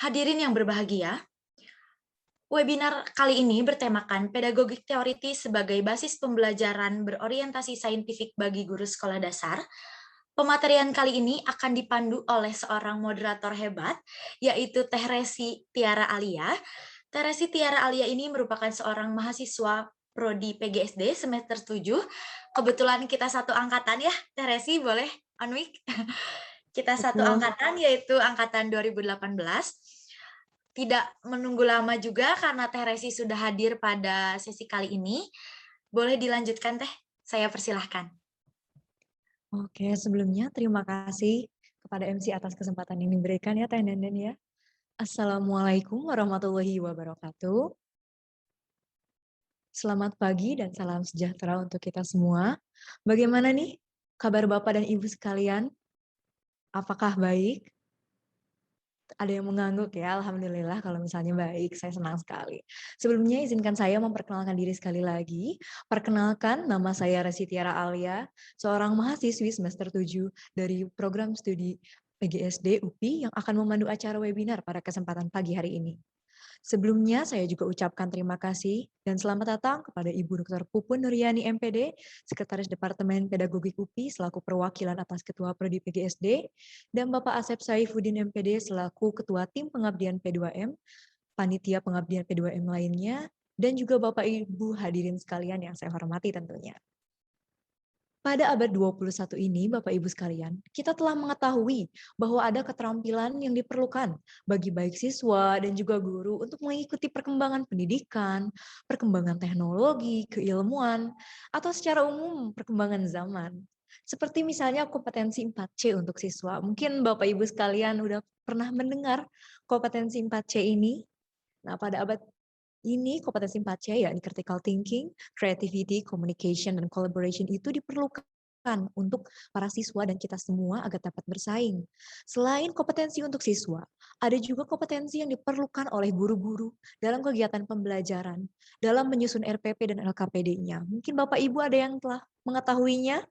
Hadirin yang berbahagia, webinar kali ini bertemakan pedagogik teoritis sebagai basis pembelajaran berorientasi saintifik bagi guru sekolah dasar. Pematerian kali ini akan dipandu oleh seorang moderator hebat, yaitu Teh Resi Tiara Alia. Teh Resi Tiara Alia ini merupakan seorang mahasiswa Prodi PGSD semester 7. Kebetulan kita satu angkatan ya, Teh Resi boleh on mic? Kita satu Betul. angkatan, yaitu angkatan 2018. Tidak menunggu lama juga karena Teh Resi sudah hadir pada sesi kali ini. Boleh dilanjutkan, Teh? Saya persilahkan. Oke, sebelumnya terima kasih kepada MC atas kesempatan yang diberikan ya Teh Nenden ya. Assalamualaikum warahmatullahi wabarakatuh. Selamat pagi dan salam sejahtera untuk kita semua. Bagaimana nih kabar Bapak dan Ibu sekalian? Apakah baik? Ada yang mengangguk ya, alhamdulillah kalau misalnya baik, saya senang sekali. Sebelumnya izinkan saya memperkenalkan diri sekali lagi. Perkenalkan, nama saya Resi Tiara Alia, seorang mahasiswi semester 7 dari program studi PGSD UPI yang akan memandu acara webinar pada kesempatan pagi hari ini. Sebelumnya, saya juga ucapkan terima kasih dan selamat datang kepada Ibu Dr. Pupun Nuryani MPD, Sekretaris Departemen Pedagogik UPI selaku perwakilan atas Ketua Prodi PGSD, dan Bapak Asep Saifuddin MPD selaku Ketua Tim Pengabdian P2M, Panitia Pengabdian P2M lainnya, dan juga Bapak Ibu hadirin sekalian yang saya hormati tentunya. Pada abad 21 ini, Bapak Ibu sekalian, kita telah mengetahui bahwa ada keterampilan yang diperlukan bagi baik siswa dan juga guru untuk mengikuti perkembangan pendidikan, perkembangan teknologi, keilmuan, atau secara umum perkembangan zaman. Seperti misalnya kompetensi 4C untuk siswa. Mungkin Bapak Ibu sekalian udah pernah mendengar kompetensi 4C ini. Nah, pada abad ini kompetensi 4C yakni critical thinking, creativity, communication, dan collaboration itu diperlukan untuk para siswa dan kita semua agar dapat bersaing. Selain kompetensi untuk siswa, ada juga kompetensi yang diperlukan oleh guru-guru dalam kegiatan pembelajaran, dalam menyusun RPP dan LKPD-nya. Mungkin Bapak Ibu ada yang telah mengetahuinya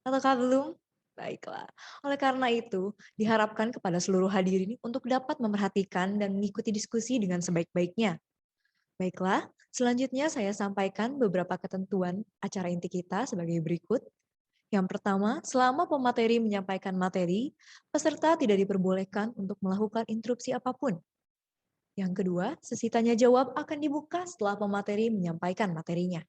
ataukah belum? Baiklah. Oleh karena itu, diharapkan kepada seluruh hadirin untuk dapat memperhatikan dan mengikuti diskusi dengan sebaik-baiknya. Baiklah, selanjutnya saya sampaikan beberapa ketentuan acara inti kita sebagai berikut. Yang pertama, selama pemateri menyampaikan materi, peserta tidak diperbolehkan untuk melakukan interupsi apapun. Yang kedua, sesi tanya jawab akan dibuka setelah pemateri menyampaikan materinya.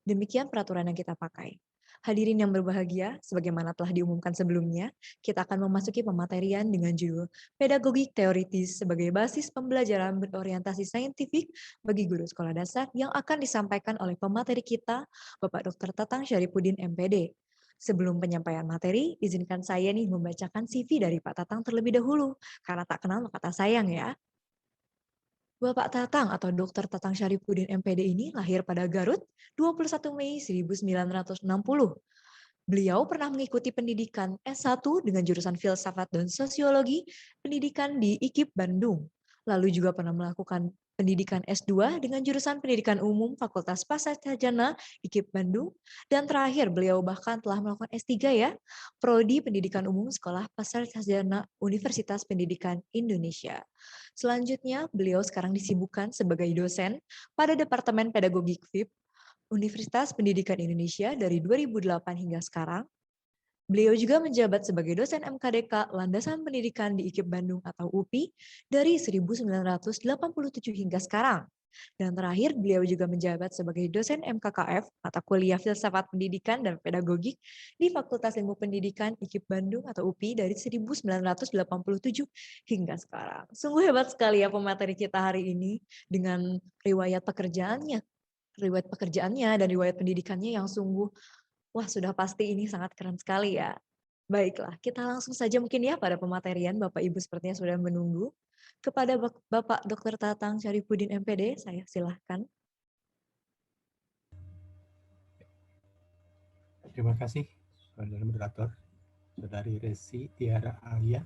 Demikian peraturan yang kita pakai. Hadirin yang berbahagia, sebagaimana telah diumumkan sebelumnya, kita akan memasuki pematerian dengan judul Pedagogik Teoritis sebagai basis pembelajaran berorientasi saintifik bagi guru sekolah dasar yang akan disampaikan oleh pemateri kita, Bapak Dr. Tatang Syarifuddin MPD. Sebelum penyampaian materi, izinkan saya nih membacakan CV dari Pak Tatang terlebih dahulu, karena tak kenal maka tak sayang ya. Bapak Tatang atau Dr. Tatang Syarifuddin MPD ini lahir pada Garut 21 Mei 1960. Beliau pernah mengikuti pendidikan S1 dengan jurusan Filsafat dan Sosiologi, pendidikan di IKIP Bandung. Lalu juga pernah melakukan pendidikan S2 dengan jurusan Pendidikan Umum Fakultas Pasarjana IKIP Bandung. Dan terakhir beliau bahkan telah melakukan S3 ya, Prodi Pendidikan Umum Sekolah Pasarjana Universitas Pendidikan Indonesia. Selanjutnya, beliau sekarang disibukkan sebagai dosen pada Departemen Pedagogik FIP Universitas Pendidikan Indonesia dari 2008 hingga sekarang. Beliau juga menjabat sebagai dosen MKDK Landasan Pendidikan di IKIP Bandung atau UPI dari 1987 hingga sekarang. Dan terakhir, beliau juga menjabat sebagai dosen MKKF mata kuliah Filsafat Pendidikan dan Pedagogik di Fakultas Ilmu Pendidikan IKIP Bandung atau UPI dari 1987 hingga sekarang. Sungguh hebat sekali ya pemateri kita hari ini dengan riwayat pekerjaannya dan riwayat pendidikannya yang sungguh, wah sudah pasti ini sangat keren sekali ya. Baiklah, kita langsung saja mungkin ya pada pematerian. Bapak Ibu sepertinya sudah menunggu. Kepada Bapak Dr. Tatang Syarifuddin MPD, saya silahkan. Terima kasih, Saudara Moderator, Saudari Resi Tiara Alia.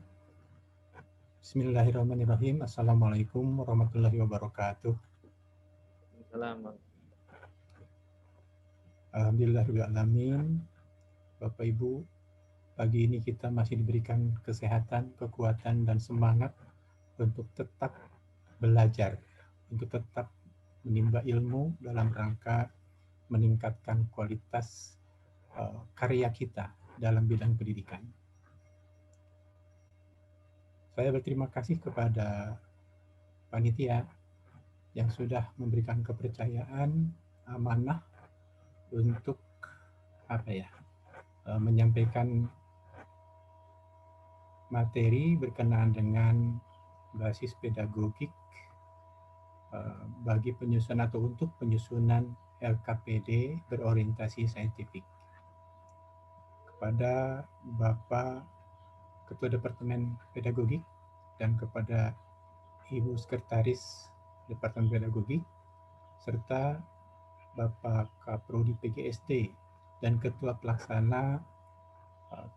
Bismillahirrahmanirrahim. Assalamualaikum warahmatullahi wabarakatuh. Alhamdulillahirrahmanirrahim. Bapak Ibu, pagi ini kita masih diberikan kesehatan, kekuatan, dan semangat untuk tetap belajar, untuk tetap menimba ilmu dalam rangka meningkatkan kualitas karya kita dalam bidang pendidikan. Saya berterima kasih kepada panitia yang sudah memberikan kepercayaan, amanah untuk menyampaikan materi berkenaan dengan basis pedagogik bagi penyusunan atau untuk penyusunan LKPD berorientasi saintifik. Kepada Bapak Ketua Departemen Pedagogik dan kepada Ibu Sekretaris Departemen Pedagogik serta Bapak Kaprodi PGSD dan Ketua Pelaksana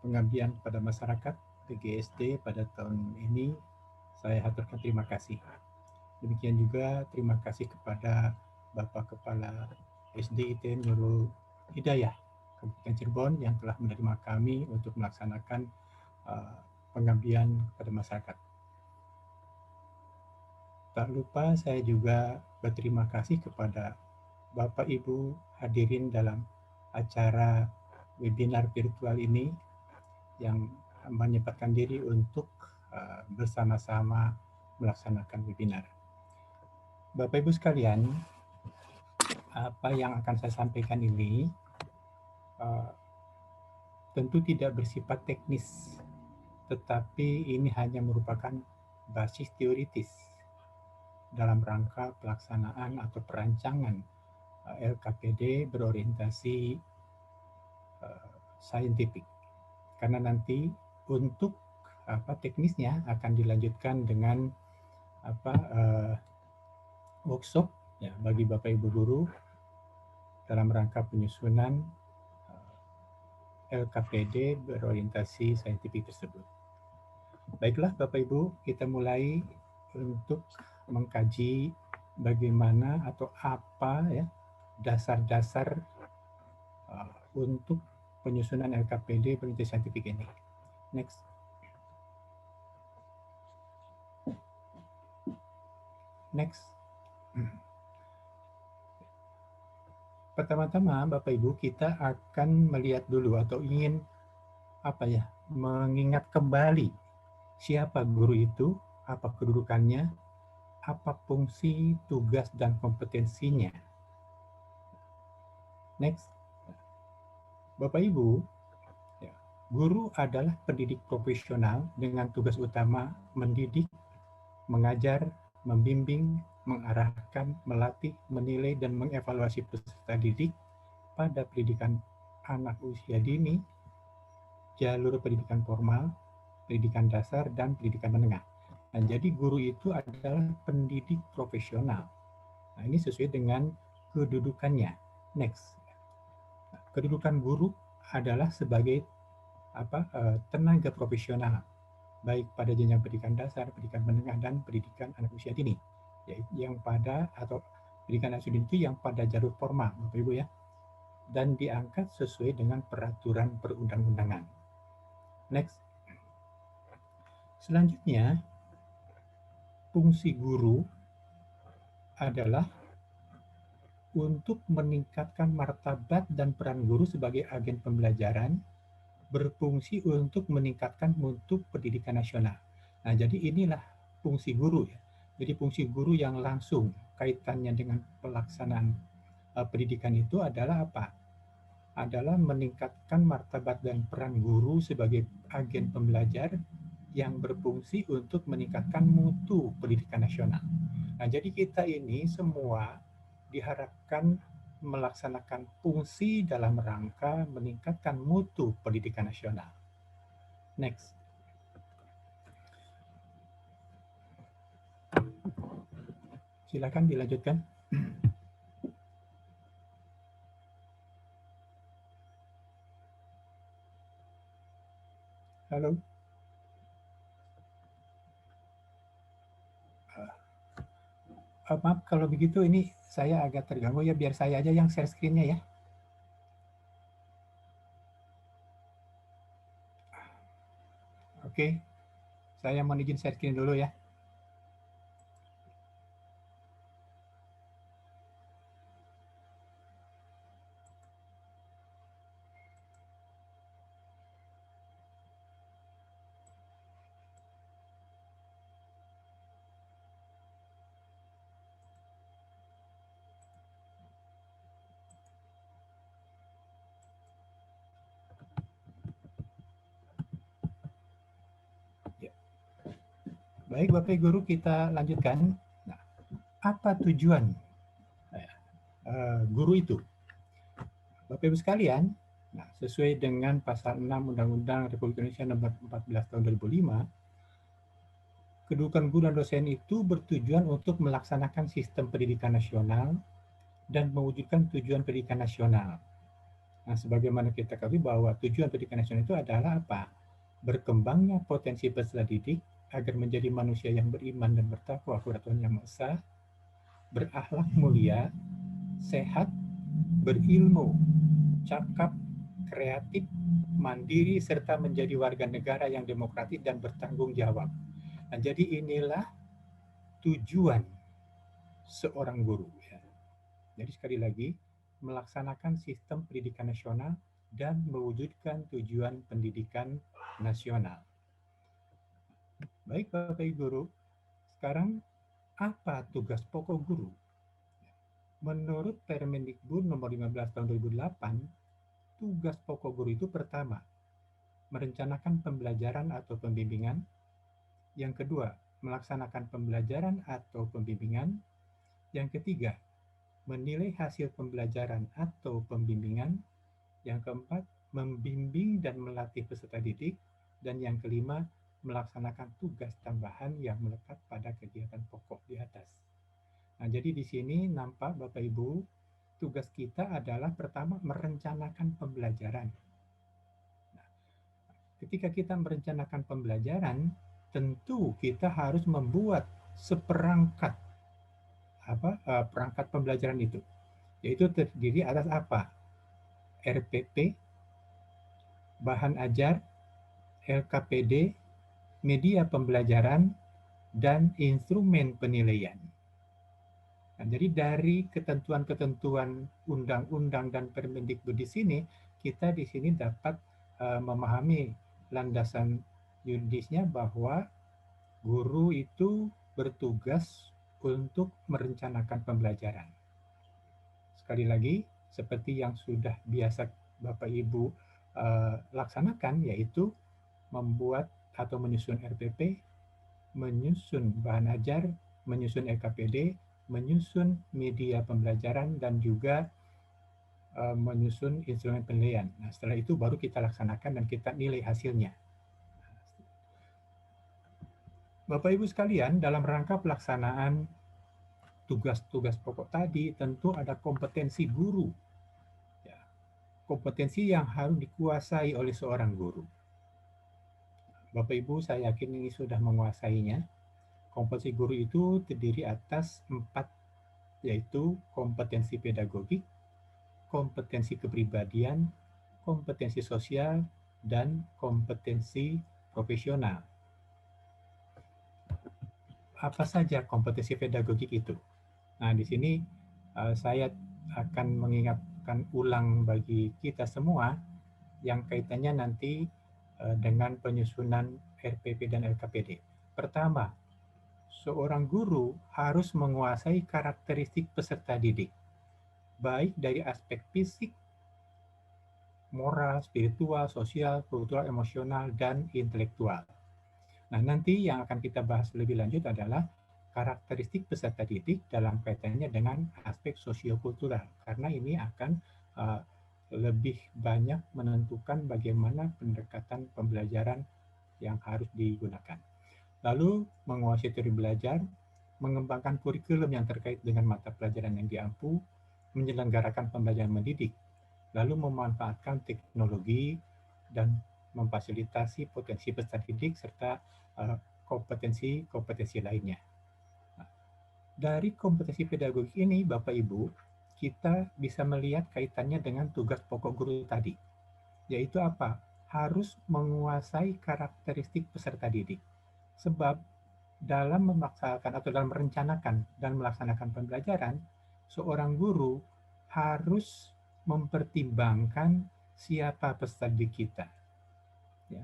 Pengabdian pada Masyarakat PGSD pada tahun ini, saya haturkan terima kasih. Demikian juga terima kasih kepada Bapak Kepala SDIT Nurul Hidayah Kabupaten Cirebon yang telah menerima kami untuk melaksanakan pengabdian kepada masyarakat. Tak lupa saya juga berterima kasih kepada Bapak Ibu hadirin dalam acara webinar virtual ini yang menyempatkan diri untuk bersama-sama melaksanakan webinar. Bapak Ibu sekalian, apa yang akan saya sampaikan ini tentu tidak bersifat teknis, tetapi ini hanya merupakan basis teoritis dalam rangka pelaksanaan atau perancangan LKPD berorientasi saintifik. Karena nanti untuk teknisnya akan dilanjutkan dengan workshop ya bagi Bapak Ibu guru dalam rangka penyusunan LKPD berorientasi saintifik tersebut. Baiklah Bapak Ibu, kita mulai untuk mengkaji bagaimana atau apa ya dasar-dasar untuk penyusunan LKPD berorientasi saintifik ini. Next. Next. Pertama-tama Bapak Ibu kita akan melihat dulu atau ingin mengingat kembali siapa guru itu, apa kedudukannya, apa fungsi, tugas, dan kompetensinya. Next. Bapak Ibu, guru adalah pendidik profesional dengan tugas utama mendidik, mengajar, membimbing, mengarahkan, melatih, menilai, dan mengevaluasi peserta didik pada pendidikan anak usia dini, jalur pendidikan formal, pendidikan dasar, dan pendidikan menengah. Nah, jadi guru itu adalah pendidik profesional. Nah, ini sesuai dengan kedudukannya. Next. Kedudukan guru adalah sebagai tenaga profesional, baik pada jenjang pendidikan dasar, pendidikan menengah, dan pendidikan anak usia dini. Yang pada atau pendidikan anak usia dini itu yang pada jalur formal, Bapak Ibu ya, dan diangkat sesuai dengan peraturan perundang-undangan. Next. Selanjutnya, fungsi guru adalah untuk meningkatkan martabat dan peran guru sebagai agen pembelajaran, berfungsi untuk meningkatkan mutu pendidikan nasional. Nah, jadi inilah fungsi guru ya. Jadi fungsi guru yang langsung kaitannya dengan pelaksanaan pendidikan itu adalah apa? Adalah meningkatkan martabat dan peran guru sebagai agen pembelajar yang berfungsi untuk meningkatkan mutu pendidikan nasional. Nah, jadi kita ini semua diharapkan melaksanakan fungsi dalam rangka meningkatkan mutu pendidikan nasional. Next. Silakan dilanjutkan. Halo. Maaf kalau begitu ini saya agak terganggu ya, biar saya aja yang share screen-nya ya. Oke, saya mau izin share screen dulu ya. Baik Bapak Ibu Guru, kita lanjutkan. Nah, apa tujuan guru itu? Bapak Ibu sekalian, nah, sesuai dengan pasal 6 Undang-Undang Republik Indonesia nomor 14 tahun 2005, kedudukan guru dan dosen itu bertujuan untuk melaksanakan sistem pendidikan nasional dan mewujudkan tujuan pendidikan nasional. Nah, sebagaimana kita ketahui bahwa tujuan pendidikan nasional itu adalah apa? Berkembangnya potensi peserta didik agar menjadi manusia yang beriman dan bertakwa kepada Tuhan Yang Maha Esa, berakhlak mulia, sehat, berilmu, cakap, kreatif, mandiri, serta menjadi warga negara yang demokratis dan bertanggung jawab. Nah, jadi inilah tujuan seorang guru. Ya. Jadi sekali lagi, melaksanakan sistem pendidikan nasional dan mewujudkan tujuan pendidikan nasional. Baik Bapak Ibu Guru, sekarang apa tugas pokok guru? Menurut Permendikbud nomor 15 tahun 2008, tugas pokok guru itu pertama, merencanakan pembelajaran atau pembimbingan. Yang kedua, melaksanakan pembelajaran atau pembimbingan. Yang ketiga, menilai hasil pembelajaran atau pembimbingan. Yang keempat, membimbing dan melatih peserta didik. Dan yang kelima, melaksanakan tugas tambahan yang melekat pada kegiatan pokok di atas. Nah, jadi di sini nampak Bapak Ibu, tugas kita adalah pertama merencanakan pembelajaran. Nah, ketika kita merencanakan pembelajaran, tentu kita harus membuat seperangkat perangkat pembelajaran itu, yaitu terdiri atas apa? RPP, bahan ajar, LKPD, media pembelajaran, dan instrumen penilaian. Nah, jadi dari ketentuan-ketentuan undang-undang dan Permendikbud di sini, kita di sini dapat memahami landasan yuridisnya bahwa guru itu bertugas untuk merencanakan pembelajaran. Sekali lagi, seperti yang sudah biasa Bapak Ibu laksanakan, yaitu membuat atau menyusun RPP, menyusun bahan ajar, menyusun LKPD, menyusun media pembelajaran, dan juga menyusun instrumen penilaian. Nah, setelah itu baru kita laksanakan dan kita nilai hasilnya. Bapak Ibu sekalian, dalam rangka pelaksanaan tugas-tugas pokok tadi, tentu ada kompetensi guru. Ya, kompetensi yang harus dikuasai oleh seorang guru. Bapak Ibu, saya yakin ini sudah menguasainya. Kompetensi guru itu terdiri atas 4, yaitu kompetensi pedagogik, kompetensi kepribadian, kompetensi sosial, dan kompetensi profesional. Apa saja kompetensi pedagogik itu? Nah, di sini saya akan mengingatkan ulang bagi kita semua yang kaitannya nanti dengan penyusunan RPP dan LKPD. Pertama, seorang guru harus menguasai karakteristik peserta didik, baik dari aspek fisik, moral, spiritual, sosial, kultural, emosional, dan intelektual. Nah, nanti yang akan kita bahas lebih lanjut adalah karakteristik peserta didik dalam kaitannya dengan aspek sosiokultural, karena ini akan lebih banyak menentukan bagaimana pendekatan pembelajaran yang harus digunakan. Lalu menguasai teori belajar, mengembangkan kurikulum yang terkait dengan mata pelajaran yang diampu, menyelenggarakan pembelajaran mendidik, lalu memanfaatkan teknologi dan memfasilitasi potensi peserta didik serta kompetensi lainnya. Nah, dari kompetensi pedagogik ini, Bapak Ibu, kita bisa melihat kaitannya dengan tugas pokok guru tadi, yaitu apa? Harus menguasai karakteristik peserta didik. Sebab dalam memaksakan atau dalam merencanakan dan melaksanakan pembelajaran, seorang guru harus mempertimbangkan siapa peserta didik kita. Ya.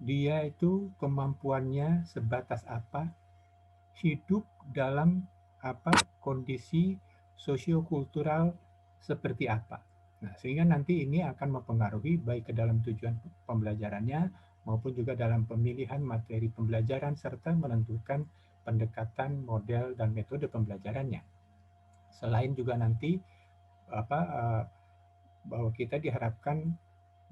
Dia itu kemampuannya sebatas apa, hidup dalam kondisi sosiokultural seperti apa. Nah, sehingga nanti ini akan mempengaruhi baik ke dalam tujuan pembelajarannya maupun juga dalam pemilihan materi pembelajaran serta menentukan pendekatan, model, dan metode pembelajarannya. Selain juga nanti bahwa kita diharapkan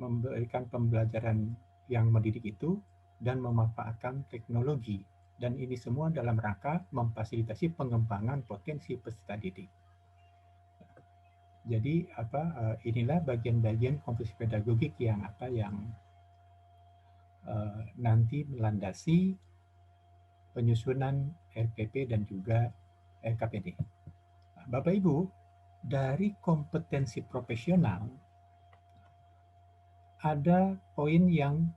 memberikan pembelajaran yang mendidik itu dan memanfaatkan teknologi, dan ini semua dalam rangka memfasilitasi pengembangan potensi peserta didik. Jadi inilah bagian-bagian komposisi pedagogik yang nanti melandasi penyusunan RPP dan juga RKPD. Bapak Ibu, dari kompetensi profesional ada poin yang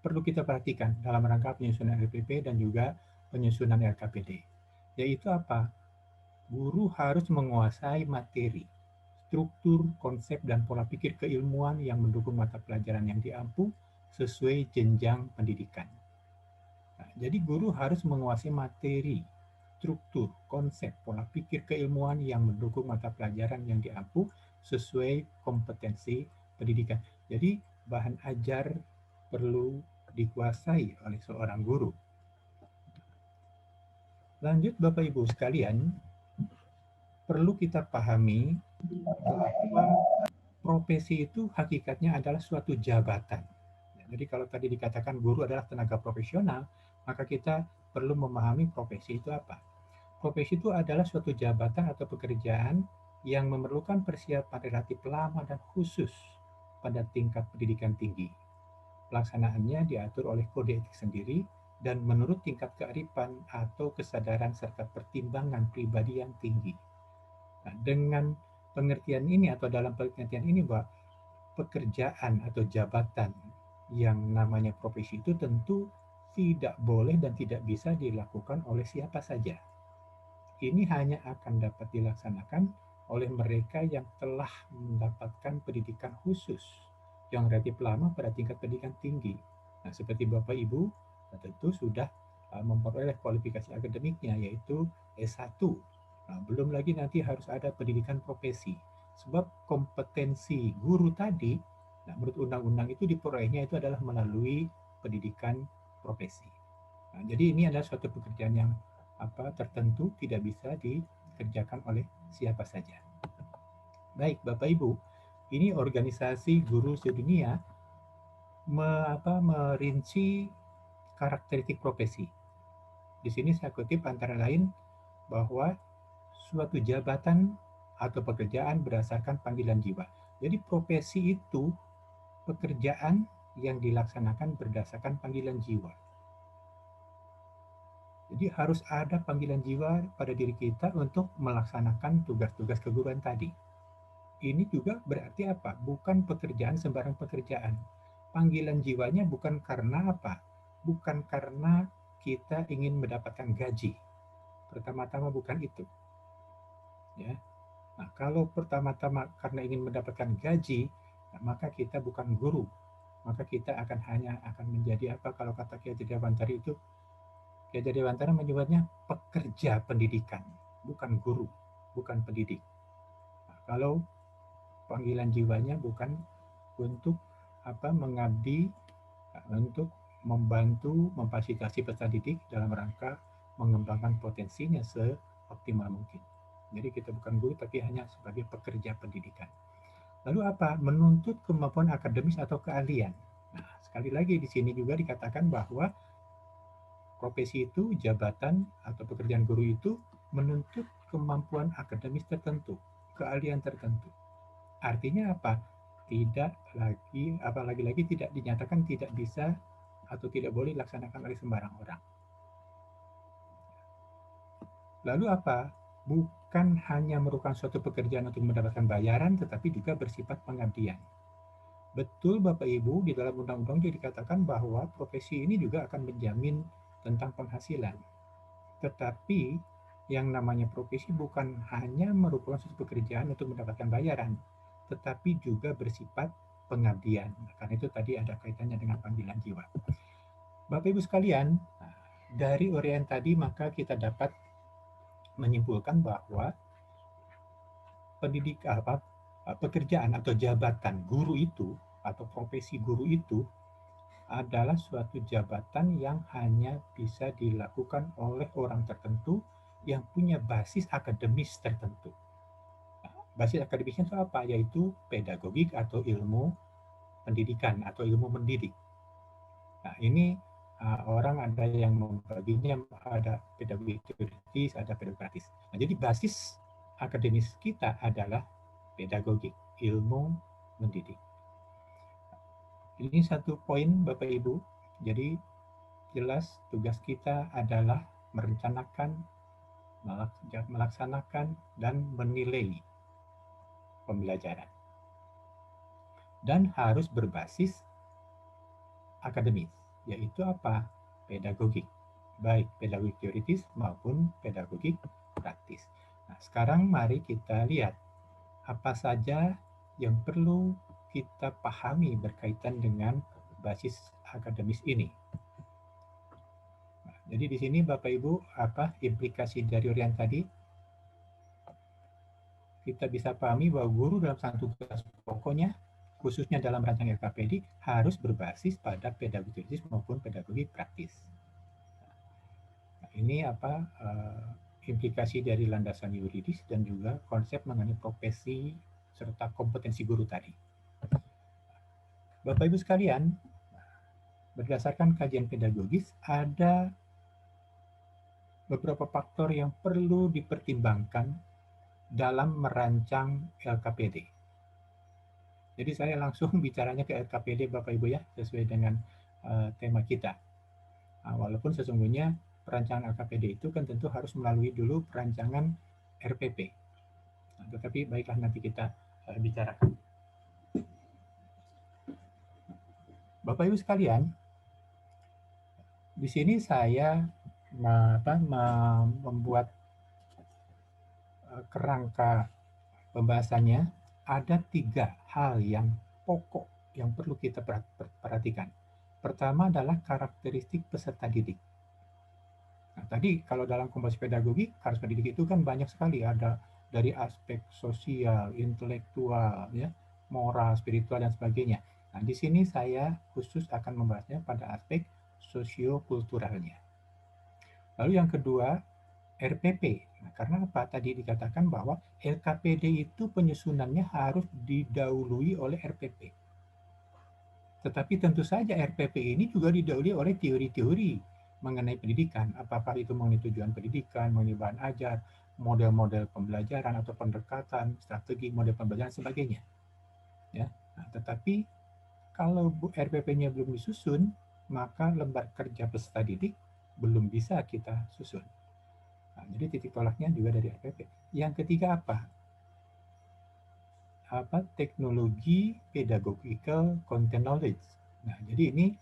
perlu kita perhatikan dalam rangka penyusunan RPP dan juga penyusunan RKPD, yaitu apa? Guru harus menguasai materi, struktur, konsep, dan pola pikir keilmuan yang mendukung mata pelajaran yang diampu sesuai jenjang pendidikan. Nah, jadi guru harus menguasai materi, struktur, konsep, pola pikir keilmuan yang mendukung mata pelajaran yang diampu sesuai kompetensi pendidikan. Jadi bahan ajar perlu dikuasai oleh seorang guru. Lanjut Bapak Ibu sekalian, perlu kita pahami bahwa profesi itu hakikatnya adalah suatu jabatan. Jadi kalau tadi dikatakan guru adalah tenaga profesional, maka kita perlu memahami profesi itu apa. Profesi itu adalah suatu jabatan atau pekerjaan yang memerlukan persiapan relatif lama dan khusus pada tingkat pendidikan tinggi. Pelaksanaannya diatur oleh kode etik sendiri dan menurut tingkat kearifan atau kesadaran serta pertimbangan pribadi yang tinggi. Nah, dengan pengertian ini atau dalam pengertian ini bahwa pekerjaan atau jabatan yang namanya profesi itu tentu tidak boleh dan tidak bisa dilakukan oleh siapa saja. Ini hanya akan dapat dilaksanakan oleh mereka yang telah mendapatkan pendidikan khusus yang relatif lama pada tingkat pendidikan tinggi. Nah, seperti Bapak Ibu tentu sudah memperoleh kualifikasi akademiknya yaitu S1. Nah, belum lagi nanti harus ada pendidikan profesi. Sebab kompetensi guru tadi, nah, menurut undang-undang itu diperolehnya itu adalah melalui pendidikan profesi. Nah, jadi ini adalah suatu pekerjaan yang tertentu tidak bisa dikerjakan oleh siapa saja. Baik, Bapak Ibu, ini organisasi guru sedunia merinci karakteristik profesi. Di sini saya kutip antara lain bahwa suatu jabatan atau pekerjaan berdasarkan panggilan jiwa. Jadi profesi itu pekerjaan yang dilaksanakan berdasarkan panggilan jiwa. Jadi harus ada panggilan jiwa pada diri kita untuk melaksanakan tugas-tugas keguruan tadi. Ini juga berarti apa? Bukan pekerjaan sembarang pekerjaan. Panggilan jiwanya bukan karena apa? Bukan karena kita ingin mendapatkan gaji. Pertama-tama bukan itu. Ya. Nah, kalau pertama-tama karena ingin mendapatkan gaji, nah, maka kita bukan guru. Maka kita akan menjadi apa kalau kata Kiai Dewantara itu? Kiai Dewantara menyebutnya pekerja pendidikan, bukan guru, bukan pendidik. Nah, kalau panggilan jiwanya bukan untuk mengabdi, untuk membantu memfasilitasi peserta didik dalam rangka mengembangkan potensinya seoptimal mungkin. Jadi kita bukan guru tapi hanya sebagai pekerja pendidikan. Lalu apa? Menuntut kemampuan akademis atau keahlian. Nah, sekali lagi di sini juga dikatakan bahwa profesi itu, jabatan atau pekerjaan guru itu menuntut kemampuan akademis tertentu, keahlian tertentu. Artinya apa? Lagi-lagi tidak dinyatakan tidak bisa atau tidak boleh dilaksanakan oleh sembarang orang. Lalu apa? Bukan hanya merupakan suatu pekerjaan untuk mendapatkan bayaran, tetapi juga bersifat pengabdian. Betul Bapak Ibu, di dalam undang-undang juga dikatakan bahwa profesi ini juga akan menjamin tentang penghasilan. Tetapi yang namanya profesi bukan hanya merupakan suatu pekerjaan untuk mendapatkan bayaran, tetapi juga bersifat pengabdian. Karena itu tadi ada kaitannya dengan panggilan jiwa. Bapak Ibu sekalian, dari uraian tadi maka kita dapat menyimpulkan bahwa pekerjaan atau jabatan guru itu atau profesi guru itu adalah suatu jabatan yang hanya bisa dilakukan oleh orang tertentu yang punya basis akademis tertentu. Nah, basis akademisnya itu apa? Yaitu pedagogik atau ilmu pendidikan atau ilmu mendidik. Nah, ini orang ada yang membaginya ada pedagogi teoritis, ada pedagogi praktis. Nah, jadi basis akademis kita adalah pedagogik, ilmu mendidik. Ini satu poin Bapak Ibu. Jadi jelas tugas kita adalah merencanakan, melaksanakan, dan menilai pembelajaran. Dan harus berbasis akademis, yaitu apa? Pedagogik. Baik pedagogik teoritis maupun pedagogik praktis. Nah, sekarang mari kita lihat apa saja yang perlu kita pahami berkaitan dengan basis akademis ini. Nah, jadi di sini Bapak Ibu, apa implikasi dari Rian tadi? Kita bisa pahami bahwa guru dalam satu tugas pokoknya, khususnya dalam rancangan LKPD, harus berbasis pada pedagogi teoritis maupun pedagogi praktis. Nah, ini apa implikasi dari landasan yuridis dan juga konsep mengenai profesi serta kompetensi guru tadi. Bapak Ibu sekalian, berdasarkan kajian pedagogis, ada beberapa faktor yang perlu dipertimbangkan dalam merancang LKPD. Jadi saya langsung bicaranya ke LKPD Bapak Ibu ya, sesuai dengan tema kita. Nah, walaupun sesungguhnya perancangan LKPD itu kan tentu harus melalui dulu perancangan RPP. Nah, tetapi baiklah nanti kita bicarakan. Bapak Ibu sekalian, di sini saya membuat kerangka pembahasannya. Ada 3 hal yang pokok yang perlu kita perhatikan. Pertama adalah karakteristik peserta didik. Nah, tadi kalau dalam kompetensi pedagogi, karakteristik pendidik itu kan banyak sekali, ada dari aspek sosial, intelektual, ya, moral, spiritual dan sebagainya. Nah, di sini saya khusus akan membahasnya pada aspek sosiokulturalnya. Lalu yang kedua, RPP. Nah, karena apa? Tadi dikatakan bahwa LKPD itu penyusunannya harus didahului oleh RPP. Tetapi tentu saja RPP ini juga didahului oleh teori-teori mengenai pendidikan. Apakah itu mengenai tujuan pendidikan, mengenai bahan ajar, model-model pembelajaran atau pendekatan, strategi model pembelajaran, dan sebagainya. Ya. Nah, tetapi kalau RPP-nya belum disusun, maka lembar kerja peserta didik belum bisa kita susun. Nah, jadi titik tolaknya juga dari RPP. Yang ketiga apa? Teknologi pedagogical content knowledge. Nah, jadi ini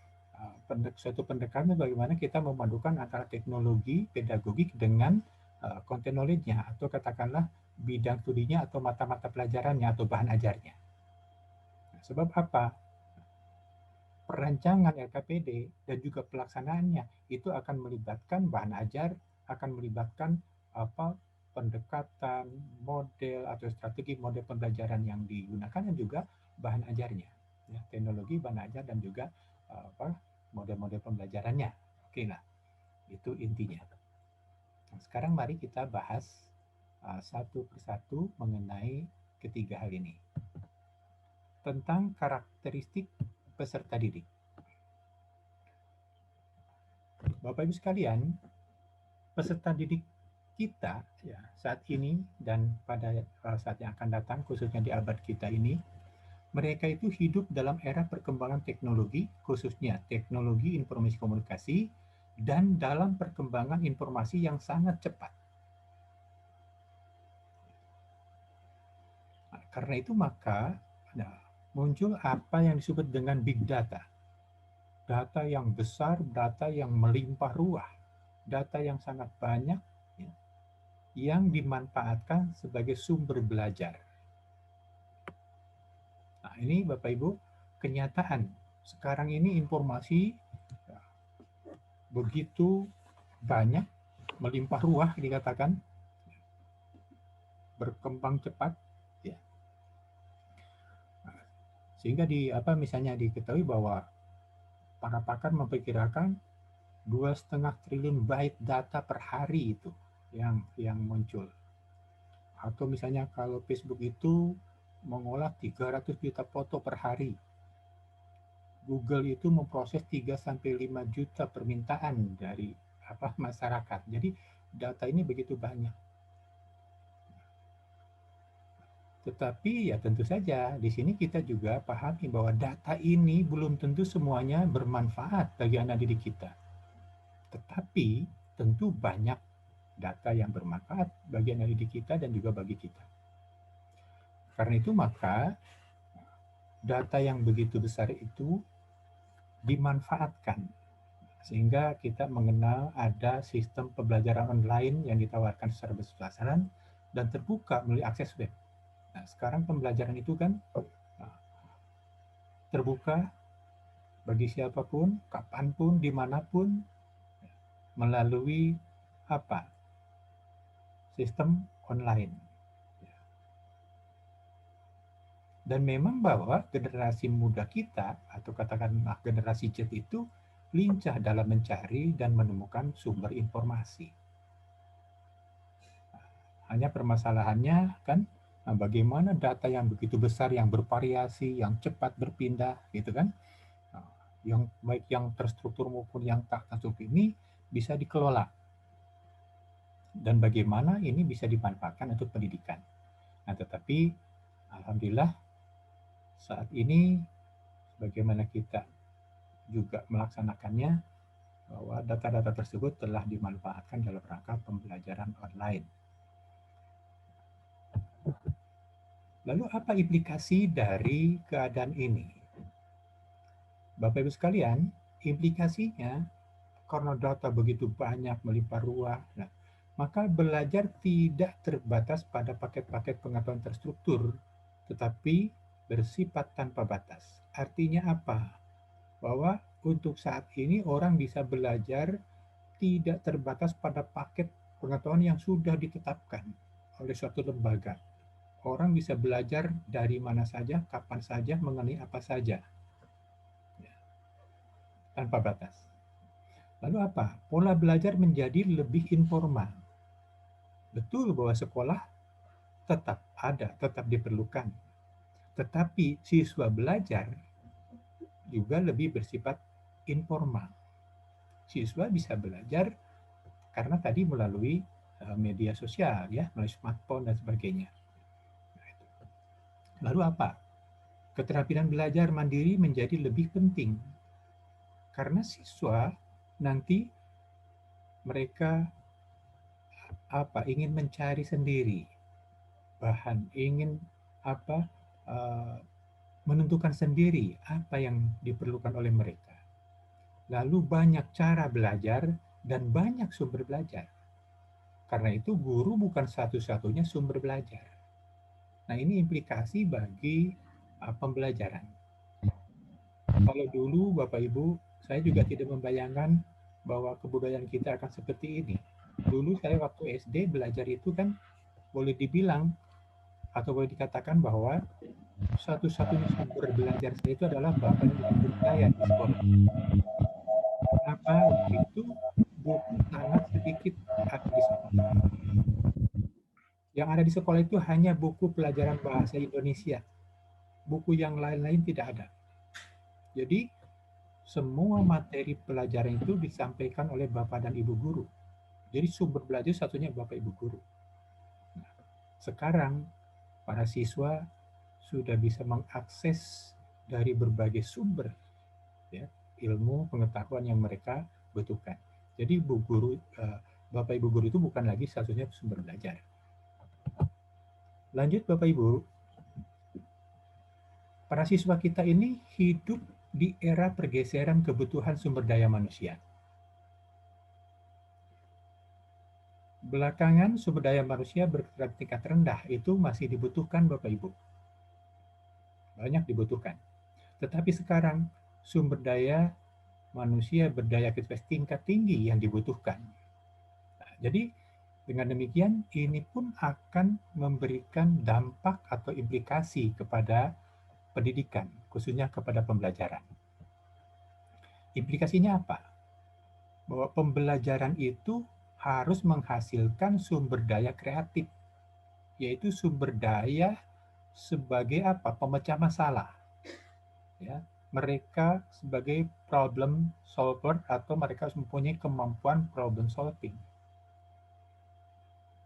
suatu pendekatan bagaimana kita memadukan antara teknologi pedagogik dengan content knowledge-nya, atau katakanlah bidang studinya atau mata-mata pelajarannya atau bahan ajarnya. Nah, sebab apa? Perancangan LKPD dan juga pelaksanaannya itu akan melibatkan bahan ajar, akan melibatkan pendekatan, model atau strategi model pembelajaran yang digunakan, dan juga bahan ajarnya, ya, teknologi bahan ajar dan juga model-model pembelajarannya. Oke lah, itu intinya. Nah, sekarang mari kita bahas satu persatu mengenai ketiga hal ini. Tentang karakteristik peserta didik. Bapak Ibu sekalian, peserta didik kita ya saat ini dan pada saat yang akan datang, khususnya di abad kita ini, mereka itu hidup dalam era perkembangan teknologi, khususnya teknologi informasi komunikasi, dan dalam perkembangan informasi yang sangat cepat. Nah, karena itu maka muncul apa yang disebut dengan big data. Data yang besar, data yang melimpah ruah, data yang sangat banyak, ya, yang dimanfaatkan sebagai sumber belajar. Nah, ini Bapak Ibu, kenyataan. Sekarang ini informasi ya, begitu banyak, melimpah ruah dikatakan, berkembang cepat, ya. Nah, sehingga misalnya diketahui bahwa para pakar memperkirakan 2,5 triliun byte data per hari itu yang muncul. Atau misalnya kalau Facebook itu mengolah 300 juta foto per hari. Google itu memproses 3-5 juta permintaan dari masyarakat. Jadi data ini begitu banyak. Tetapi ya tentu saja di sini kita juga pahami bahwa data ini belum tentu semuanya bermanfaat bagi anak didik kita. Tetapi tentu banyak data yang bermanfaat bagi anak didik kita dan juga bagi kita. Karena itu maka data yang begitu besar itu dimanfaatkan sehingga kita mengenal ada sistem pembelajaran online yang ditawarkan secara besar-besaran dan terbuka melalui akses web. Nah, sekarang pembelajaran itu kan terbuka bagi siapapun, kapanpun, dimanapun, melalui sistem online. Dan memang bahwa generasi muda kita, atau katakanlah generasi Z itu, lincah dalam mencari dan menemukan sumber informasi. Hanya permasalahannya kan, bagaimana data yang begitu besar, yang bervariasi, yang cepat berpindah, gitu kan, yang baik yang terstruktur maupun yang tak terstruktur ini bisa dikelola. Dan bagaimana ini bisa dimanfaatkan untuk pendidikan. Nah, tetapi alhamdulillah saat ini bagaimana kita juga melaksanakannya, bahwa data-data tersebut telah dimanfaatkan dalam rangka pembelajaran online. Lalu apa implikasi dari keadaan ini? Bapak Ibu sekalian, implikasinya karena data begitu banyak melimpah ruah, maka belajar tidak terbatas pada paket-paket pengetahuan terstruktur, tetapi bersifat tanpa batas. Artinya apa? Bahwa untuk saat ini orang bisa belajar tidak terbatas pada paket pengetahuan yang sudah ditetapkan oleh suatu lembaga. Orang bisa belajar dari mana saja, kapan saja, mengenai apa saja. Tanpa batas. Lalu apa? Pola belajar menjadi lebih informal. Betul bahwa sekolah tetap ada, tetap diperlukan. Tetapi siswa belajar juga lebih bersifat informal. Siswa bisa belajar karena tadi melalui media sosial, ya, melalui smartphone dan sebagainya. Lalu apa? Keterampilan belajar mandiri menjadi lebih penting karena siswa nanti mereka ingin mencari sendiri bahan, ingin menentukan sendiri apa yang diperlukan oleh mereka. Lalu banyak cara belajar dan banyak sumber belajar. Karena itu guru bukan satu-satunya sumber belajar. Nah, ini implikasi bagi pembelajaran. Kalau dulu Bapak Ibu, saya juga tidak membayangkan bahwa kebudayaan kita akan seperti ini. Dulu saya waktu SD belajar itu kan boleh dibilang atau boleh dikatakan bahwa satu-satunya sumber belajar saya itu adalah bapak dan ibu saya di sekolah. Kenapa? Waktu itu buku sangat sedikit ada di sekolah. Yang ada di sekolah itu hanya buku pelajaran bahasa Indonesia. Buku yang lain-lain tidak ada. Jadi semua materi pelajaran itu disampaikan oleh bapak dan ibu guru. Jadi sumber belajar satunya bapak ibu guru. Nah, sekarang para siswa sudah bisa mengakses dari berbagai sumber, ya, ilmu pengetahuan yang mereka butuhkan. Jadi bapak ibu guru itu bukan lagi satunya sumber belajar. Lanjut Bapak Ibu, para siswa kita ini hidup di era pergeseran kebutuhan sumber daya manusia. Belakangan sumber daya manusia bertingkat rendah itu masih dibutuhkan Bapak Ibu. Banyak dibutuhkan. Tetapi sekarang sumber daya manusia berdaya aktivitas tingkat tinggi yang dibutuhkan. Nah, jadi dengan demikian ini pun akan memberikan dampak atau implikasi kepada pendidikan, khususnya kepada pembelajaran. Implikasinya apa? Bahwa pembelajaran itu harus menghasilkan sumber daya kreatif, yaitu sumber daya sebagai apa? Pemecah masalah. Ya, mereka sebagai problem solver atau mereka mempunyai kemampuan problem solving.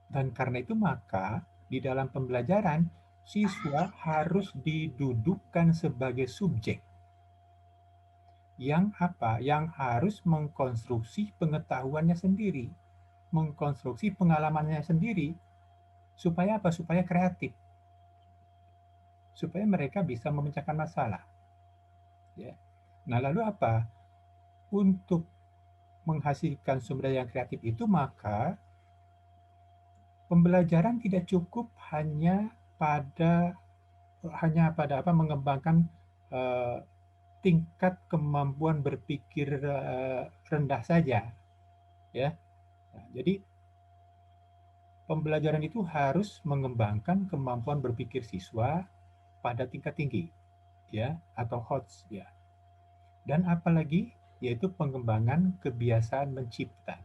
Dan karena itu maka di dalam pembelajaran siswa harus didudukkan sebagai subjek yang apa? Yang harus mengkonstruksi pengetahuannya sendiri, mengkonstruksi pengalamannya sendiri, supaya apa? Supaya kreatif, supaya mereka bisa memecahkan masalah. Ya. Nah, lalu apa? Untuk menghasilkan sumber daya yang kreatif itu, maka pembelajaran tidak cukup hanya pada apa? Mengembangkan eh, tingkat kemampuan berpikir rendah saja, ya. Nah, jadi pembelajaran itu harus mengembangkan kemampuan berpikir siswa pada tingkat tinggi, ya, atau HOTS, ya. Dan apalagi yaitu pengembangan kebiasaan mencipta.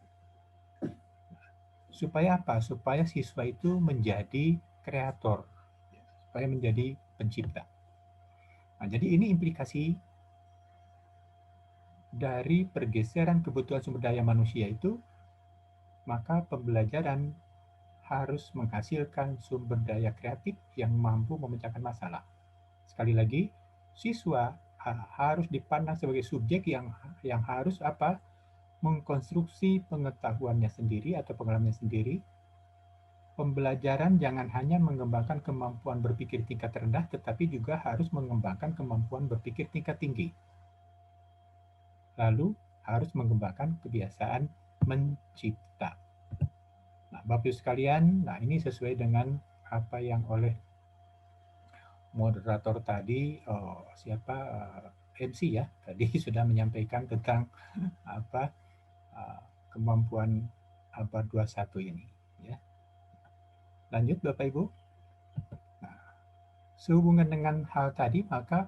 Supaya apa? Supaya siswa itu menjadi kreator, supaya menjadi pencipta. Nah, jadi ini implikasi dari pergeseran kebutuhan sumber daya manusia itu, maka pembelajaran harus menghasilkan sumber daya kreatif yang mampu memecahkan masalah. Sekali lagi, siswa harus dipandang sebagai subjek yang harus apa? Mengkonstruksi pengetahuannya sendiri atau pengalamannya sendiri. Pembelajaran jangan hanya mengembangkan kemampuan berpikir tingkat rendah, tetapi juga harus mengembangkan kemampuan berpikir tingkat tinggi. Lalu harus mengembangkan kebiasaan mencipta. Nah, Bapak Ibu sekalian, nah ini sesuai dengan apa yang oleh moderator tadi, MC ya, tadi sudah menyampaikan tentang apa kemampuan abad 21 ini. Ya. Lanjut Bapak Ibu. Nah, sehubungan dengan hal tadi, maka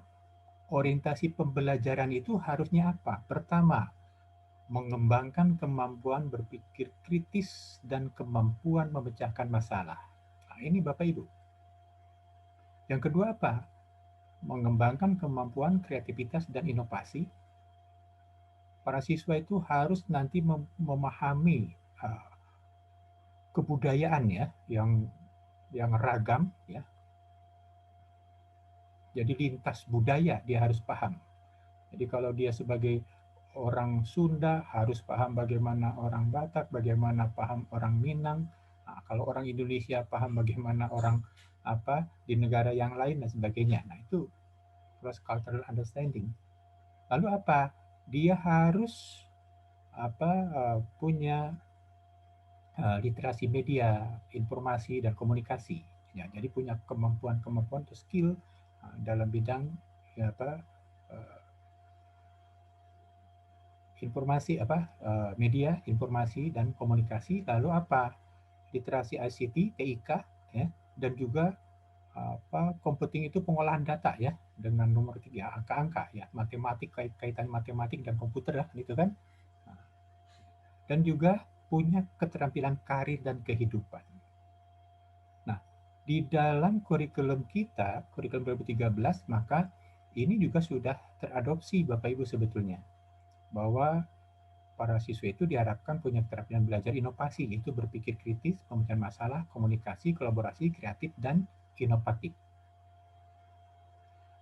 orientasi pembelajaran itu harusnya apa? Pertama, mengembangkan kemampuan berpikir kritis dan kemampuan memecahkan masalah. Nah, ini Bapak Ibu. Yang kedua apa? Mengembangkan kemampuan kreativitas dan inovasi. Para siswa itu harus nanti memahami kebudayaan ya, yang ragam ya. Jadi lintas budaya dia harus paham. Jadi kalau dia sebagai orang Sunda harus paham bagaimana orang Batak, bagaimana paham orang Minang. Nah, kalau orang Indonesia paham bagaimana orang apa di negara yang lain dan sebagainya. Nah, itu cross cultural understanding. Lalu apa? Dia harus punya literasi media, informasi dan komunikasi. Ya, jadi punya kemampuan atau skill dalam bidang informasi media, informasi dan komunikasi. Lalu apa? Literasi ICT, TIK, ya, dan juga computing itu pengolahan data ya dengan nomor 3 angka-angka ya, matematik kaitan matematik dan komputer ya, gitu kan. Dan juga punya keterampilan karir dan kehidupan. Nah, di dalam kurikulum kita, kurikulum 2013, maka ini juga sudah teradopsi Bapak Ibu sebetulnya. Bahwa para siswa itu diharapkan punya keterampilan belajar inovasi, yaitu berpikir kritis, pemecahan masalah, komunikasi, kolaborasi, kreatif, dan inovatif.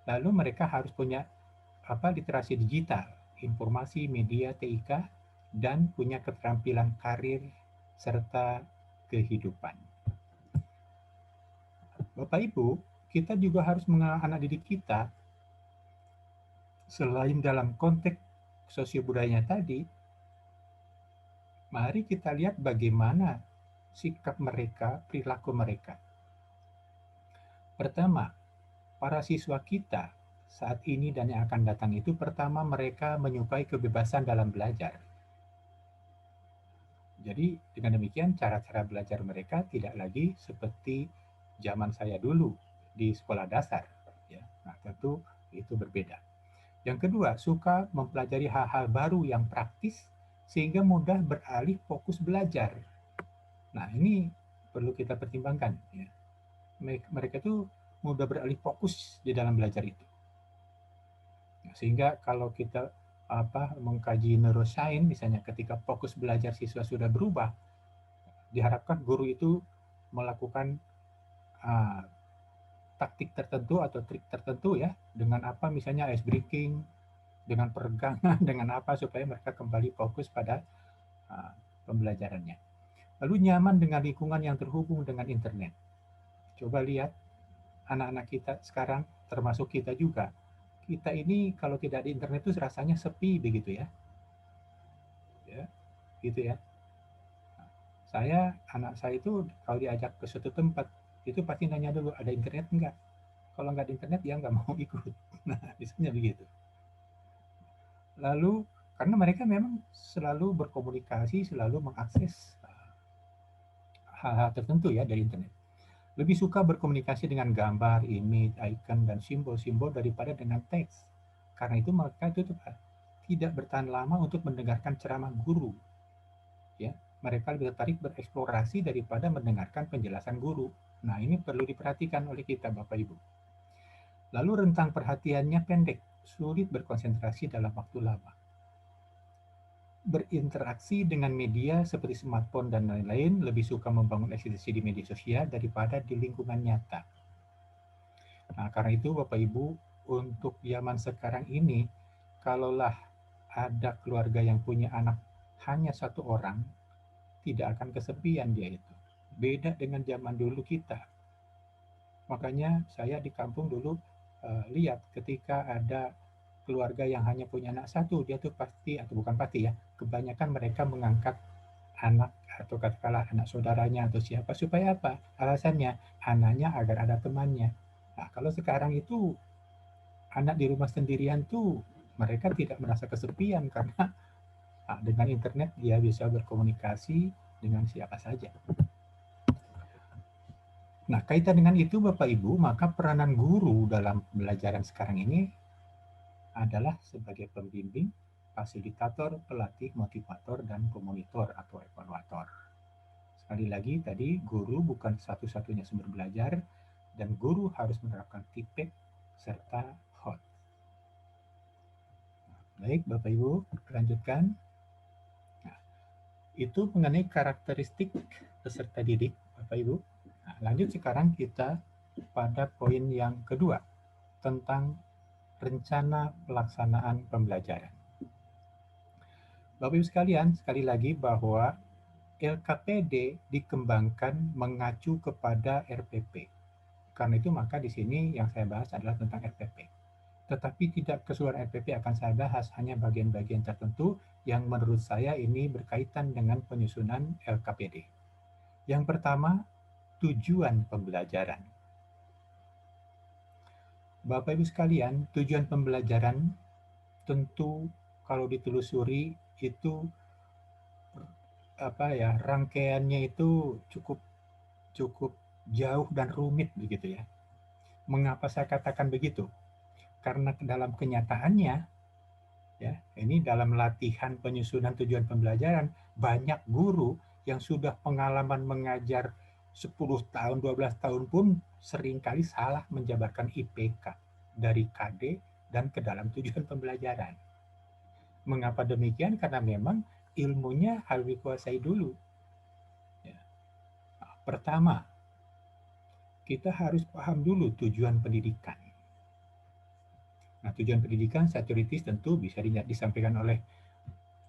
Lalu mereka harus punya literasi digital, informasi, media, TIK, dan punya keterampilan karir serta kehidupan. Bapak Ibu, kita juga harus mengenal anak didik kita selain dalam konteks sosiobudayanya tadi. Mari kita lihat bagaimana sikap mereka, perilaku mereka. Pertama, para siswa kita saat ini dan yang akan datang itu, pertama mereka menyukai kebebasan dalam belajar. Jadi dengan demikian cara-cara belajar mereka tidak lagi seperti zaman saya dulu di sekolah dasar. Ya. Nah, tentu itu berbeda. Yang kedua, suka mempelajari hal-hal baru yang praktis sehingga mudah beralih fokus belajar. Nah, ini perlu kita pertimbangkan. Ya. Mereka itu mudah beralih fokus di dalam belajar itu. Sehingga kalau kita mengkaji neuroscience, misalnya ketika fokus belajar siswa sudah berubah, diharapkan guru itu melakukan taktik tertentu atau trik tertentu ya, dengan apa misalnya ice breaking, dengan peregangan, dengan apa supaya mereka kembali fokus pada pembelajarannya. Lalu nyaman dengan lingkungan yang terhubung dengan internet. Coba lihat anak-anak kita sekarang, termasuk kita juga. Kita ini kalau tidak di internet itu rasanya sepi begitu ya. Ya, gitu ya. Anak saya itu kalau diajak ke suatu tempat, itu pasti nanya dulu, ada internet enggak? Kalau nggak di internet, dia nggak mau ikut. Nah, misalnya begitu. Lalu, karena mereka memang selalu berkomunikasi, selalu mengakses hal-hal tertentu ya dari internet. Lebih suka berkomunikasi dengan gambar, image, icon, dan simbol-simbol daripada dengan teks. Karena itu mereka itu tidak bertahan lama untuk mendengarkan ceramah guru. Ya, mereka lebih tertarik bereksplorasi daripada mendengarkan penjelasan guru. Nah, ini perlu diperhatikan oleh kita, Bapak Ibu. Lalu rentang perhatiannya pendek, sulit berkonsentrasi dalam waktu lama. Berinteraksi dengan media seperti smartphone dan lain-lain, lebih suka membangun eksistensi di media sosial daripada di lingkungan nyata. Nah, karena itu Bapak Ibu, untuk zaman sekarang ini, kalaulah ada keluarga yang punya anak hanya satu orang, tidak akan kesepian dia itu. Beda dengan zaman dulu kita. Makanya saya di kampung dulu lihat ketika ada keluarga yang hanya punya anak satu, dia tuh pasti, atau bukan pasti ya, kebanyakan mereka mengangkat anak atau katakanlah anak saudaranya atau siapa, supaya apa? Alasannya, anaknya agar ada temannya. Nah, kalau sekarang itu anak di rumah sendirian tuh mereka tidak merasa kesepian karena dengan internet dia bisa berkomunikasi dengan siapa saja. Nah, kaitan dengan itu Bapak Ibu, maka peranan guru dalam pembelajaran sekarang ini adalah sebagai pembimbing, fasilitator, pelatih, motivator, dan komonitor atau evaluator. Sekali lagi tadi, guru bukan satu-satunya sumber belajar, dan guru harus menerapkan TIPEC serta HOT. Baik, Bapak Ibu, lanjutkan. Nah, itu mengenai karakteristik peserta didik, Bapak Ibu. Nah, lanjut sekarang kita pada poin yang kedua, tentang rencana pelaksanaan pembelajaran. Bapak Ibu sekalian, sekali lagi bahwa LKPD dikembangkan mengacu kepada RPP. Karena itu maka di sini yang saya bahas adalah tentang RPP. Tetapi tidak keseluruhan RPP akan saya bahas, hanya bagian-bagian tertentu yang menurut saya ini berkaitan dengan penyusunan LKPD. Yang pertama, tujuan pembelajaran. Bapak Ibu sekalian, tujuan pembelajaran tentu kalau ditelusuri itu rangkaiannya itu cukup jauh dan rumit begitu ya. Mengapa saya katakan begitu? Karena dalam kenyataannya ya, ini dalam latihan penyusunan tujuan pembelajaran, banyak guru yang sudah pengalaman mengajar 10 tahun, 12 tahun pun seringkali salah menjabarkan IPK dari KD dan ke dalam tujuan pembelajaran. Mengapa demikian? Karena memang ilmunya harus dikuasai dulu. Ya. Nah, pertama, kita harus paham dulu tujuan pendidikan. Nah, tujuan pendidikan secara teoritis tentu bisa disampaikan oleh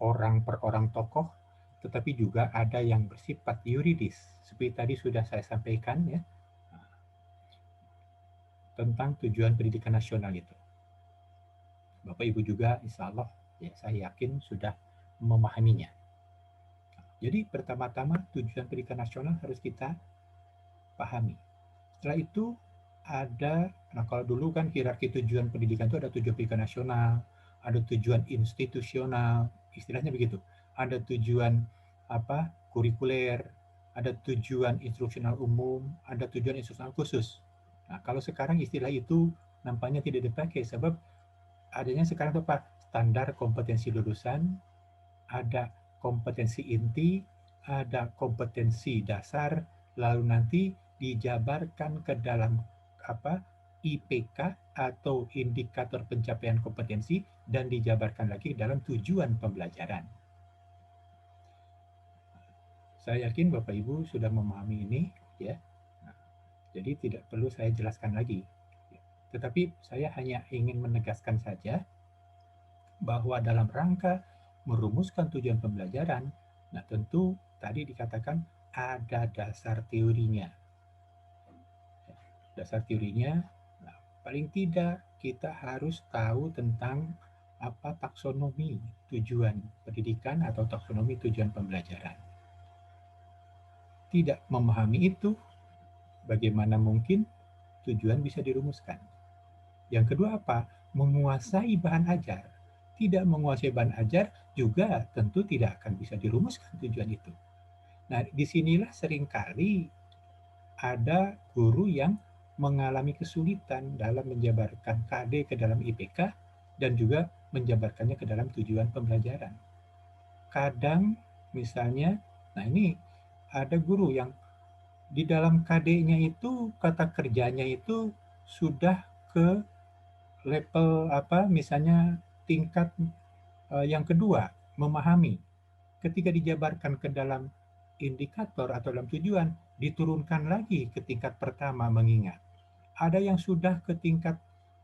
orang per orang tokoh, tetapi juga ada yang bersifat yuridis. Seperti tadi sudah saya sampaikan ya, tentang tujuan pendidikan nasional itu. Bapak Ibu juga insya Allah ya, saya yakin sudah memahaminya. Jadi pertama-tama tujuan pendidikan nasional harus kita pahami. Setelah itu ada, nah kalau dulu kan hierarki tujuan pendidikan itu ada tujuan pendidikan nasional, ada tujuan institusional, istilahnya begitu. Ada tujuan kurikuler, ada tujuan instruksional umum, ada tujuan instruksional khusus. Nah, kalau sekarang istilah itu nampaknya tidak dipakai sebab adanya sekarang itu apa? Standar kompetensi lulusan, ada kompetensi inti, ada kompetensi dasar, lalu nanti dijabarkan ke dalam apa? IPK atau indikator pencapaian kompetensi dan dijabarkan lagi dalam tujuan pembelajaran. Saya yakin Bapak Ibu sudah memahami ini, ya. Nah, jadi tidak perlu saya jelaskan lagi. Tetapi saya hanya ingin menegaskan saja bahwa dalam rangka merumuskan tujuan pembelajaran, nah tentu tadi dikatakan ada dasar teorinya. Dasar teorinya, nah, paling tidak kita harus tahu tentang apa taksonomi tujuan pendidikan atau taksonomi tujuan pembelajaran. Tidak memahami itu, bagaimana mungkin tujuan bisa dirumuskan? Yang kedua apa? Menguasai bahan ajar. Tidak menguasai bahan ajar juga tentu tidak akan bisa dirumuskan tujuan itu. Nah, disinilah seringkali ada guru yang mengalami kesulitan dalam menjabarkan KD ke dalam IPK dan juga menjabarkannya ke dalam tujuan pembelajaran. Kadang misalnya, nah ini ada guru yang di dalam KD-nya itu kata kerjanya itu sudah ke level apa misalnya tingkat yang kedua, memahami. Ketika dijabarkan ke dalam indikator atau dalam tujuan, diturunkan lagi ke tingkat pertama mengingat. Ada yang sudah ke tingkat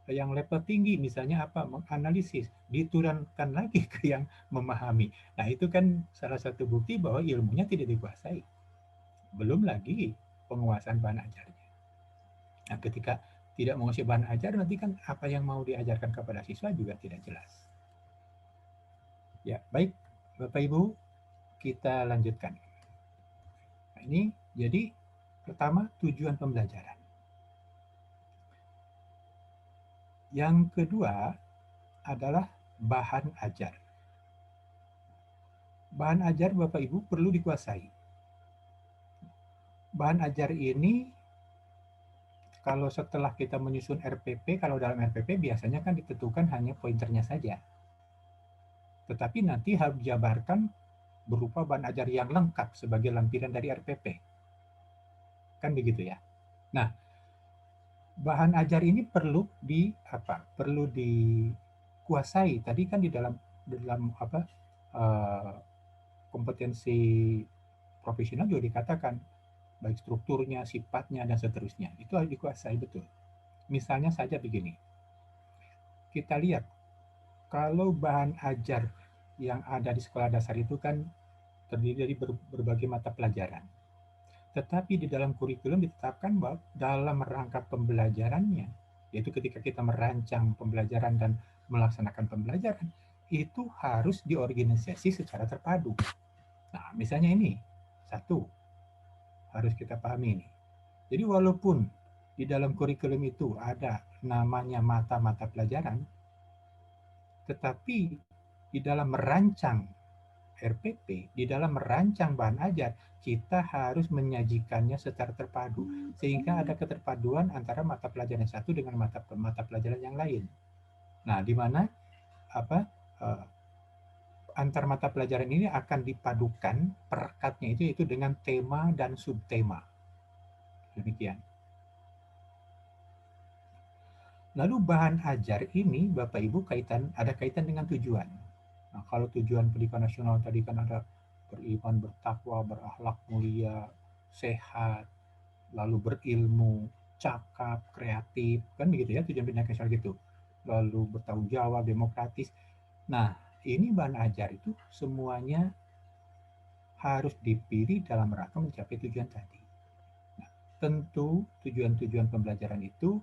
yang level tinggi, misalnya apa, menganalisis, diturunkan lagi ke yang memahami. Nah itu kan salah satu bukti bahwa ilmunya tidak dikuasai. Belum lagi penguasaan bahan ajarnya. Nah ketika tidak menguasai bahan ajar, nanti kan apa yang mau diajarkan kepada siswa juga tidak jelas. Ya, baik Bapak Ibu, kita lanjutkan. Nah, ini jadi pertama tujuan pembelajaran. Yang kedua adalah bahan ajar. Bahan ajar Bapak Ibu perlu dikuasai. Bahan ajar ini kalau setelah kita menyusun RPP, kalau dalam RPP biasanya kan ditentukan hanya pointernya saja. Tetapi nanti harus dijabarkan berupa bahan ajar yang lengkap sebagai lampiran dari RPP. Kan begitu ya. Nah, bahan ajar ini perlu Perlu dikuasai. Tadi kan di dalam kompetensi profesional juga dikatakan baik strukturnya, sifatnya dan seterusnya. Itu harus dikuasai betul. Misalnya saja begini. Kita lihat kalau bahan ajar yang ada di sekolah dasar itu kan terdiri dari berbagai mata pelajaran. Tetapi di dalam kurikulum ditetapkan bahwa dalam rangka pembelajarannya, yaitu ketika kita merancang pembelajaran dan melaksanakan pembelajaran, itu harus diorganisasi secara terpadu. Nah, misalnya ini, satu, harus kita pahami ini. Jadi walaupun di dalam kurikulum itu ada namanya mata-mata pelajaran, tetapi di dalam merancang RPP, di dalam merancang bahan ajar, kita harus menyajikannya secara terpadu sehingga ada keterpaduan antara mata pelajaran yang satu dengan mata pelajaran yang lain. Nah, di mana antar mata pelajaran ini akan dipadukan perekatnya itu yaitu dengan tema dan subtema. Demikian. Lalu bahan ajar ini Bapak Ibu ada kaitan dengan tujuan. Nah, kalau tujuan pendidikan nasional tadi kan ada beriman, bertakwa, berakhlak mulia, sehat, lalu berilmu, cakap, kreatif, kan begitu ya tujuan pendidikan nasional gitu. Lalu bertanggung jawab, demokratis. Nah, ini bahan ajar itu semuanya harus dipilih dalam rangka mencapai tujuan tadi. Nah, tentu tujuan-tujuan pembelajaran itu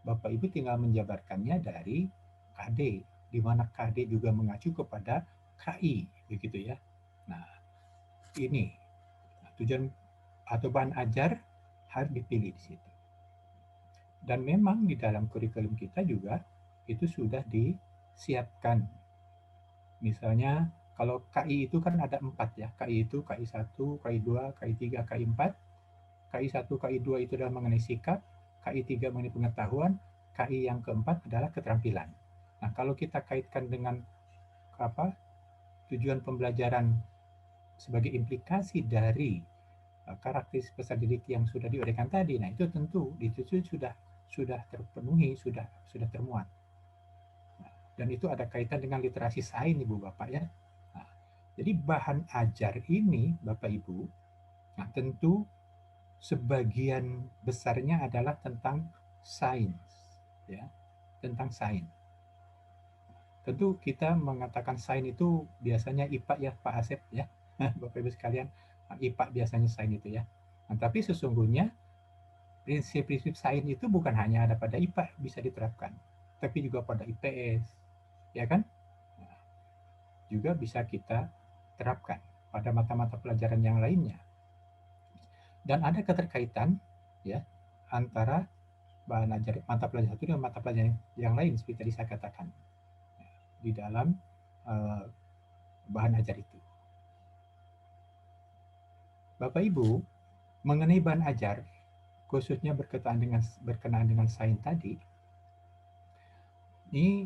Bapak Ibu tinggal menjabarkannya dari KD, di mana KD juga mengacu kepada KI, begitu ya. Nah, ini tujuan atau bahan ajar harus dipilih di situ. Dan memang di dalam kurikulum kita juga itu sudah disiapkan. Misalnya kalau KI itu kan ada 4 ya. KI itu KI 1, KI 2, KI 3, KI 4. KI 1, KI 2 itu adalah mengenai sikap, KI 3 mengenai pengetahuan, KI yang keempat adalah keterampilan. Nah, kalau kita kaitkan dengan tujuan pembelajaran sebagai implikasi dari karakteristik peserta didik yang sudah diuraikan tadi, nah itu tentu sudah terpenuhi, sudah termuat. Nah, dan itu ada kaitan dengan literasi sains, Ibu Bapak ya. Nah, jadi bahan ajar ini, Bapak Ibu, nah tentu sebagian besarnya adalah tentang sains, ya, tentang sains. Tentu kita mengatakan sains itu biasanya IPA ya, Pak Asep ya, Bapak Ibu sekalian, IPA biasanya sains itu ya. Nah, tapi sesungguhnya prinsip-prinsip sains itu bukan hanya ada pada IPA bisa diterapkan, tapi juga pada IPS, ya kan? Nah, juga bisa kita terapkan pada mata-mata pelajaran yang lainnya. Dan ada keterkaitan ya antara bahan ajar mata pelajaran satu dengan mata pelajaran yang lain seperti tadi saya katakan di dalam bahan ajar itu. Bapak Ibu, mengenai bahan ajar khususnya berkenaan dengan sains tadi, ini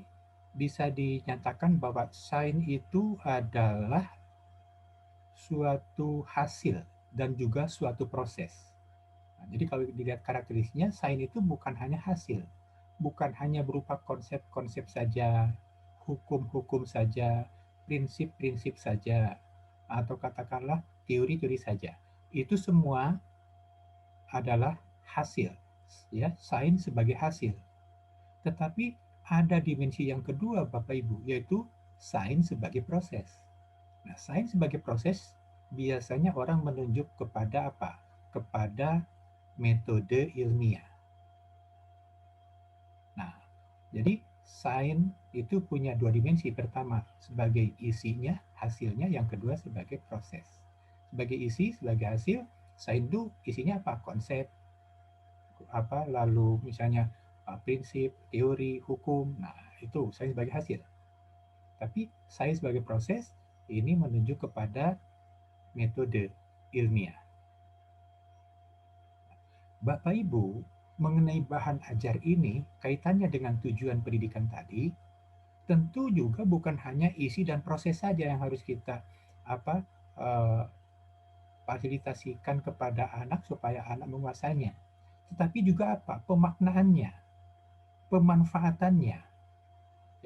bisa dinyatakan bahwa sains itu adalah suatu hasil dan juga suatu proses. Nah, jadi kalau dilihat karakteristiknya, sains itu bukan hanya hasil, bukan hanya berupa konsep-konsep saja, hukum-hukum saja, prinsip-prinsip saja, atau katakanlah teori-teori saja. Itu semua adalah hasil, ya, sains sebagai hasil. Tetapi ada dimensi yang kedua, Bapak Ibu, yaitu sains sebagai proses. Nah, sains sebagai proses biasanya orang menunjuk kepada apa? Kepada metode ilmiah. Nah, jadi sains itu punya dua dimensi. Pertama, sebagai isinya, hasilnya. Yang kedua, sebagai proses. Sebagai isi, sebagai hasil, sains itu isinya apa? Konsep, lalu misalnya prinsip, teori, hukum. Nah, itu sains sebagai hasil. Tapi sains sebagai proses ini menunjuk kepada metode ilmiah. Bapak Ibu, mengenai bahan ajar ini kaitannya dengan tujuan pendidikan tadi, tentu juga bukan hanya isi dan proses saja yang harus kita fasilitasikan kepada anak supaya anak menguasainya, tetapi juga apa? Pemaknaannya, pemanfaatannya,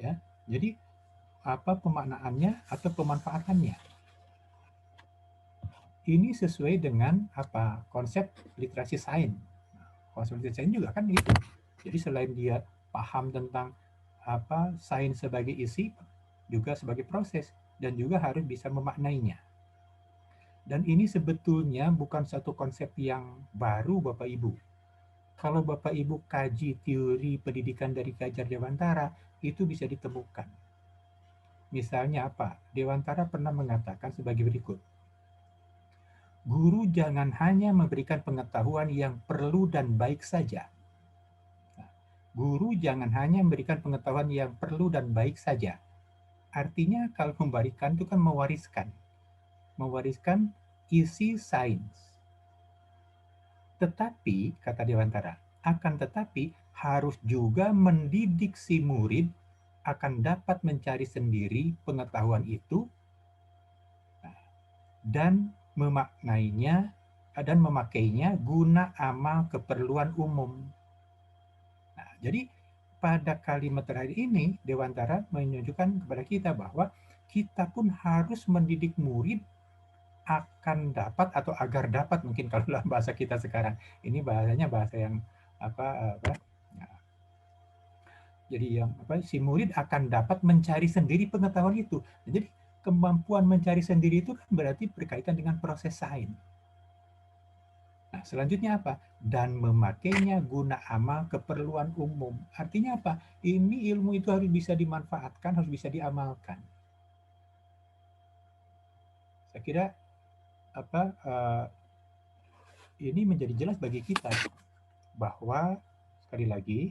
ya. Jadi apa pemaknaannya atau pemanfaatannya? Ini sesuai dengan apa? Konsep literasi sains. Konsep literasi sains juga kan itu. Jadi selain dia paham tentang apa sains sebagai isi, juga sebagai proses, dan juga harus bisa memaknainya. Dan ini sebetulnya bukan satu konsep yang baru, Bapak Ibu. Kalau Bapak Ibu kaji teori pendidikan dari Ki Hajar Dewantara, itu bisa ditemukan. Misalnya apa? Dewantara pernah mengatakan sebagai berikut. Guru jangan hanya memberikan pengetahuan yang perlu dan baik saja. Guru jangan hanya memberikan pengetahuan yang perlu dan baik saja. Artinya kalau memberikan itu kan mewariskan. Mewariskan isi sains. Tetapi, kata Dewantara, akan tetapi harus juga mendidik si murid akan dapat mencari sendiri pengetahuan itu dan memaknainya dan memakainya guna amal keperluan umum. Nah, jadi pada kalimat terakhir ini, Dewantara menunjukkan kepada kita bahwa kita pun harus mendidik murid akan dapat atau agar dapat, mungkin kalau dalam bahasa kita sekarang ini bahasanya bahasa yang jadi yang si murid akan dapat mencari sendiri pengetahuan itu. Jadi kemampuan mencari sendiri itu kan berarti berkaitan dengan proses sains. Nah, selanjutnya apa? Dan memakainya guna amal keperluan umum. Artinya apa? Ini ilmu itu harus bisa dimanfaatkan, harus bisa diamalkan. Saya kira ini menjadi jelas bagi kita bahwa sekali lagi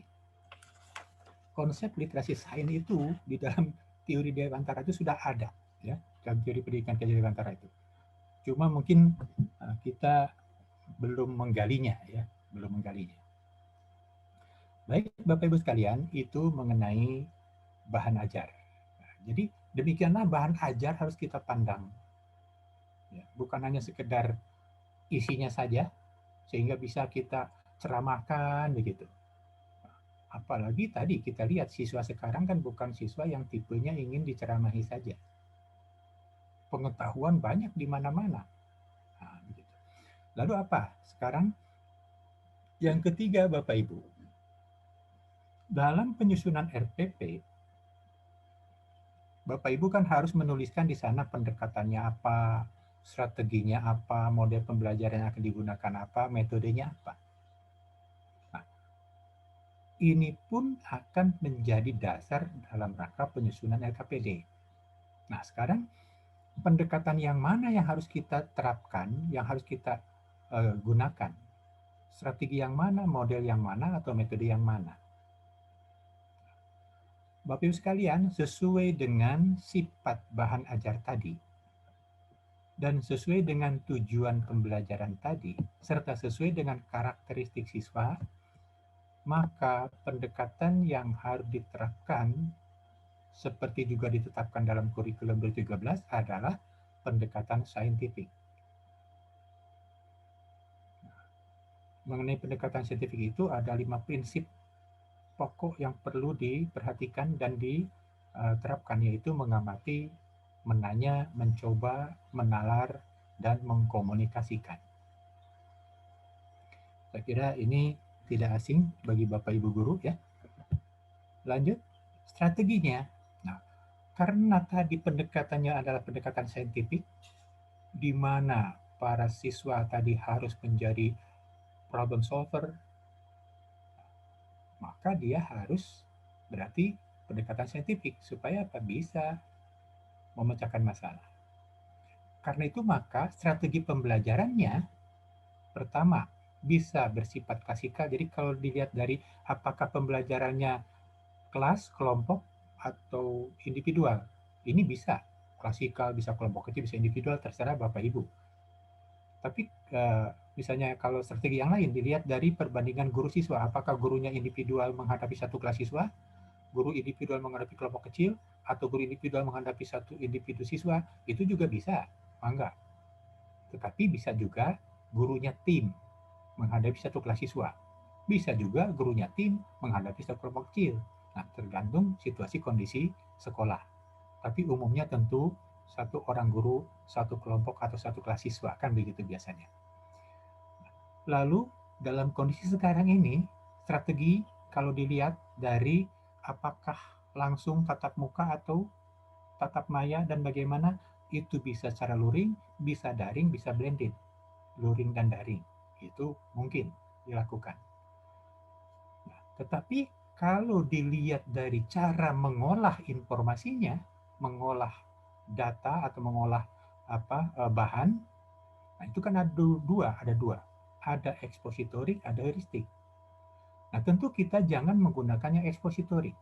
konsep literasi sains itu di dalam teori Dewantara itu sudah ada, ya, dalam teori pendidikan Ki Hajar Dewantara itu. Cuma mungkin kita belum menggalinya, ya, belum menggalinya. Baik, Bapak Ibu sekalian, itu mengenai bahan ajar. Nah, jadi demikianlah bahan ajar harus kita pandang. Ya, bukan hanya sekedar isinya saja, sehingga bisa kita ceramahkan begitu. Apalagi tadi kita lihat siswa sekarang kan bukan siswa yang tipenya ingin diceramahi saja. Pengetahuan banyak di mana-mana. Nah, begitu. Lalu apa? Sekarang yang ketiga Bapak Ibu. Dalam penyusunan RPP, Bapak Ibu kan harus menuliskan di sana pendekatannya apa, strateginya apa, model pembelajaran yang akan digunakan apa, metodenya apa. Nah, ini pun akan menjadi dasar dalam rangka penyusunan LKPD. Nah, sekarang pendekatan yang mana yang harus kita terapkan, yang harus kita gunakan? Strategi yang mana, model yang mana, atau metode yang mana? Bapak Ibu sekalian, sesuai dengan sifat bahan ajar tadi, dan sesuai dengan tujuan pembelajaran tadi, serta sesuai dengan karakteristik siswa, maka pendekatan yang harus diterapkan seperti juga ditetapkan dalam kurikulum 2013 adalah pendekatan saintifik. Mengenai pendekatan saintifik itu ada 5 prinsip pokok yang perlu diperhatikan dan diterapkan, yaitu mengamati, menanya, mencoba, menalar, dan mengkomunikasikan. Saya kira ini tidak asing bagi Bapak Ibu guru ya. Lanjut, strateginya. Nah, karena tadi pendekatannya adalah pendekatan saintifik, di mana para siswa tadi harus menjadi problem solver, maka dia harus berarti pendekatan saintifik supaya apa? Bisa memecahkan masalah. Karena itu maka strategi pembelajarannya pertama bisa bersifat klasikal. Jadi kalau dilihat dari apakah pembelajarannya kelas, kelompok, atau individual. Ini bisa klasikal, bisa kelompok kecil, bisa individual, terserah Bapak Ibu. Tapi misalnya kalau strategi yang lain dilihat dari perbandingan guru siswa, apakah gurunya individual menghadapi satu kelas siswa, guru individual menghadapi kelompok kecil, atau guru individual menghadapi satu individu siswa, itu juga bisa, enggak. Tetapi bisa juga gurunya tim menghadapi satu kelas siswa. Bisa juga gurunya tim menghadapi satu kelompok kecil. Nah, tergantung situasi kondisi sekolah. Tapi umumnya tentu satu orang guru, satu kelompok atau satu kelas siswa, kan begitu biasanya. Lalu dalam kondisi sekarang ini, strategi kalau dilihat dari apakah langsung tatap muka atau tatap maya dan bagaimana, itu bisa secara luring, bisa daring, bisa blended. Luring dan daring, itu mungkin dilakukan. Nah, tetapi kalau dilihat dari cara mengolah informasinya, mengolah data atau mengolah bahan, nah itu kan ada dua, ada ekspositorik, ada heuristik. Nah, tentu kita jangan menggunakannya ekspositorik.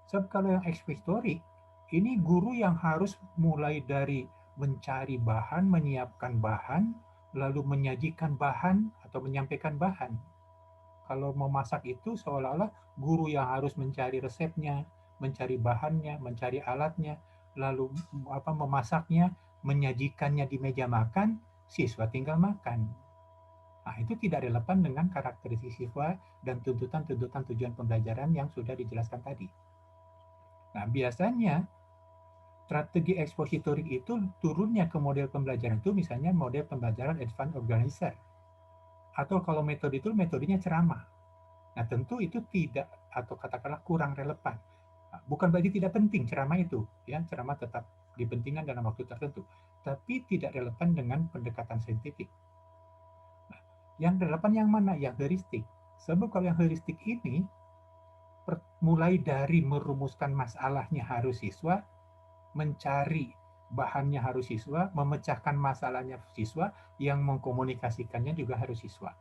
Sebab kalau yang ekspositorik, ini guru yang harus mulai dari mencari bahan, menyiapkan bahan, lalu menyajikan bahan atau menyampaikan bahan. Kalau memasak itu seolah-olah guru yang harus mencari resepnya, mencari bahannya, mencari alatnya, lalu memasaknya, menyajikannya di meja makan, siswa tinggal makan. Nah, itu tidak relevan dengan karakteristik siswa dan tuntutan-tuntutan tujuan pembelajaran yang sudah dijelaskan tadi. Nah, biasanya strategi ekspositorik itu turunnya ke model pembelajaran itu misalnya model pembelajaran advanced organizer. Atau kalau metode itu metodenya ceramah. Nah, tentu itu tidak atau katakanlah kurang relevan. Nah, bukan berarti tidak penting ceramah itu, ya, ceramah tetap dipentingkan dalam waktu tertentu, tapi tidak relevan dengan pendekatan saintifik. Nah, yang relevan yang mana? Yang heuristik. Sebab kalau yang heuristik ini mulai dari merumuskan masalahnya harus siswa, mencari bahannya harus siswa, memecahkan masalahnya siswa, yang mengkomunikasikannya juga harus siswa.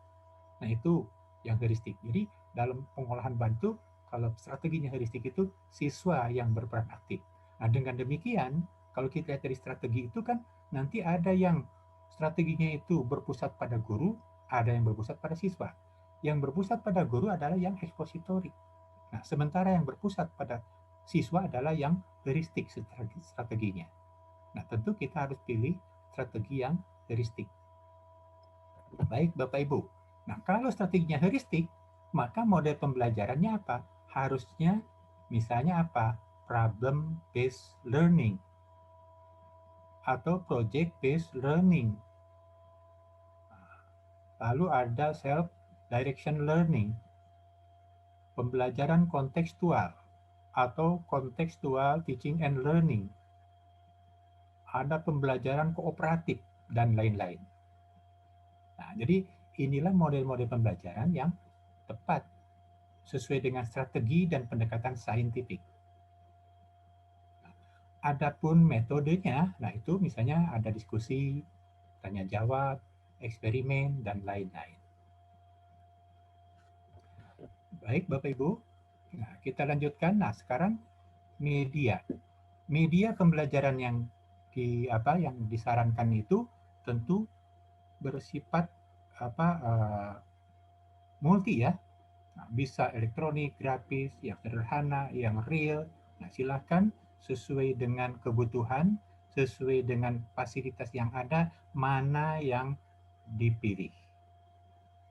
Nah, itu yang heuristik. Jadi dalam pengolahan bantu, kalau strateginya heuristik itu siswa yang berperan aktif. Nah, dengan demikian, kalau kita lihat dari strategi itu kan nanti ada yang strateginya itu berpusat pada guru, ada yang berpusat pada siswa. Yang berpusat pada guru adalah yang ekspositorik. Nah, sementara yang berpusat pada siswa adalah yang heuristik strateginya. Nah, tentu kita harus pilih strategi yang heuristik. Baik, Bapak Ibu. Nah, kalau strateginya heuristik, maka model pembelajarannya apa? Harusnya misalnya apa? Problem based learning atau project based learning. Lalu ada self direction learning, pembelajaran kontekstual atau contextual teaching and learning. Ada pembelajaran kooperatif dan lain-lain. Nah, jadi inilah model-model pembelajaran yang tepat sesuai dengan strategi dan pendekatan saintifik. Adapun metodenya, nah itu misalnya ada diskusi, tanya jawab, eksperimen, dan lain-lain. Baik, Bapak Ibu. Nah, kita lanjutkan. Nah, sekarang media. Media pembelajaran yang disarankan itu tentu bersifat multi ya. Nah, bisa elektronik, grafis, yang sederhana, yang real. Nah, silakan sesuai dengan kebutuhan, sesuai dengan fasilitas yang ada, mana yang dipilih.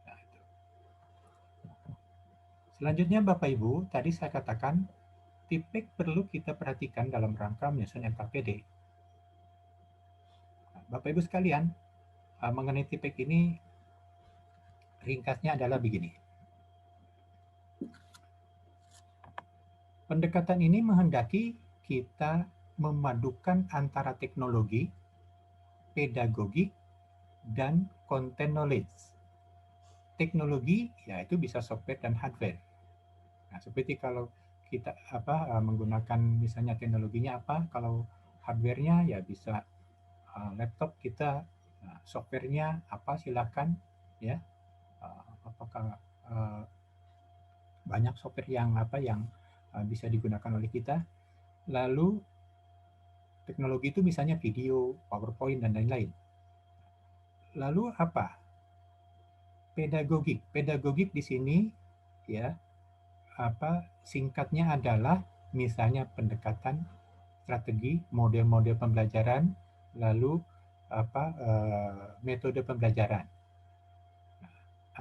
Nah, itu. Selanjutnya Bapak Ibu, tadi saya katakan TIPEK perlu kita perhatikan dalam rangka menyusun LKPD. Nah, Bapak Ibu sekalian, mengenai TIPEK ini ringkasnya adalah begini. Pendekatan ini menghendaki kita memadukan antara teknologi, pedagogik, dan content knowledge. Teknologi yaitu bisa software dan hardware. Nah, seperti kalau kita menggunakan misalnya teknologinya apa, kalau hardware-nya ya bisa laptop kita, software-nya apa silakan ya. Apakah banyak software yang bisa digunakan oleh kita. Lalu teknologi itu misalnya video, PowerPoint dan lain-lain. Lalu apa? Pedagogik. Pedagogik di sini ya singkatnya adalah misalnya pendekatan strategi, model-model pembelajaran, lalu metode pembelajaran. Nah,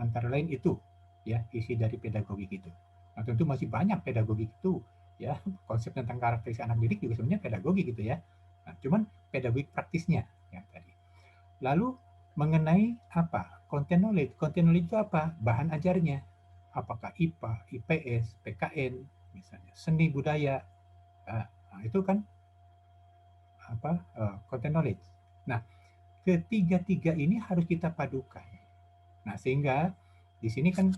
antara lain itu ya isi dari pedagogik itu. Nah, tentu masih banyak pedagogik itu ya, konsep tentang karakteristik anak didik juga sebenarnya pedagogik gitu ya. Nah, cuman pedagogik praktisnya yang tadi. Lalu mengenai apa? Content knowledge. Content knowledge itu apa? Bahan ajarnya. Apakah IPA, IPS, PKN, misalnya seni budaya. Nah, itu kan content knowledge. Nah, ketiga-tiga ini harus kita padukan. Nah, sehingga di sini kan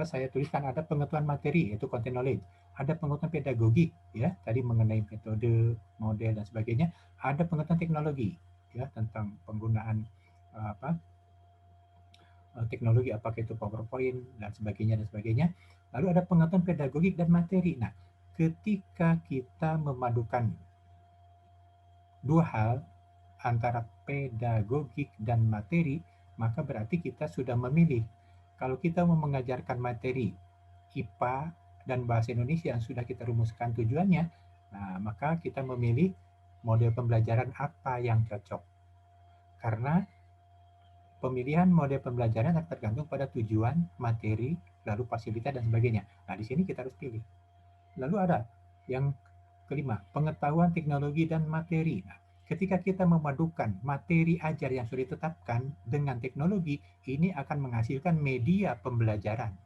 saya tuliskan ada pengetahuan materi yaitu content knowledge, ada pengetahuan pedagogik ya tadi mengenai metode, model dan sebagainya, ada pengetahuan teknologi ya tentang penggunaan teknologi apakah itu PowerPoint dan sebagainya. Lalu ada pengetahuan pedagogik dan materi. Nah, ketika kita memadukan dua hal antara pedagogik dan materi, maka berarti kita sudah memilih. Kalau kita mau mengajarkan materi IPA dan bahasa Indonesia yang sudah kita rumuskan tujuannya, nah maka kita memilih model pembelajaran apa yang cocok. Karena pemilihan model pembelajaran akan tergantung pada tujuan, materi, lalu fasilitas dan sebagainya. Nah, di sini kita harus pilih. Lalu ada yang kelima, pengetahuan teknologi dan materi. Nah, ketika kita memadukan materi ajar yang sudah ditetapkan dengan teknologi, ini akan menghasilkan media pembelajaran.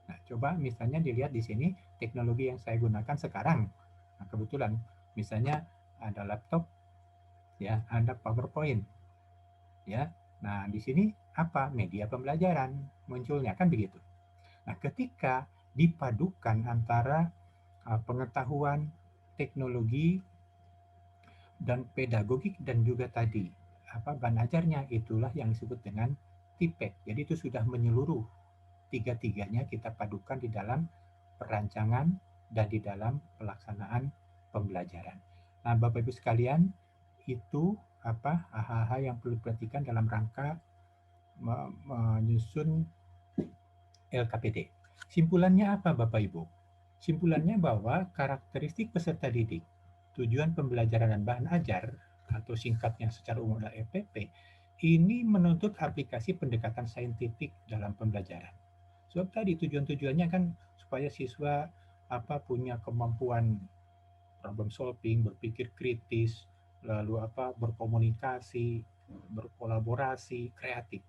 Nah, coba misalnya dilihat di sini teknologi yang saya gunakan sekarang. Nah, kebetulan misalnya ada laptop, ya, ada PowerPoint, ya. Nah, di sini apa? Media pembelajaran munculnya kan begitu. Nah, ketika dipadukan antara pengetahuan, teknologi, dan pedagogik dan juga tadi bahan ajarnya, itulah yang disebut dengan TIPEK. Jadi itu sudah menyeluruh, tiga-tiganya kita padukan di dalam perancangan dan di dalam pelaksanaan pembelajaran. Nah, Bapak Ibu sekalian, itu hal-hal yang perlu diperhatikan dalam rangka menyusun LKPD. Simpulannya apa Bapak Ibu? Simpulannya bahwa karakteristik peserta didik, tujuan pembelajaran dan bahan ajar, atau singkatnya secara umum adalah FPP, ini menuntut aplikasi pendekatan saintifik dalam pembelajaran. Sebab tadi tujuan-tujuannya kan supaya siswa punya kemampuan problem solving, berpikir kritis, lalu berkomunikasi, berkolaborasi, kreatif.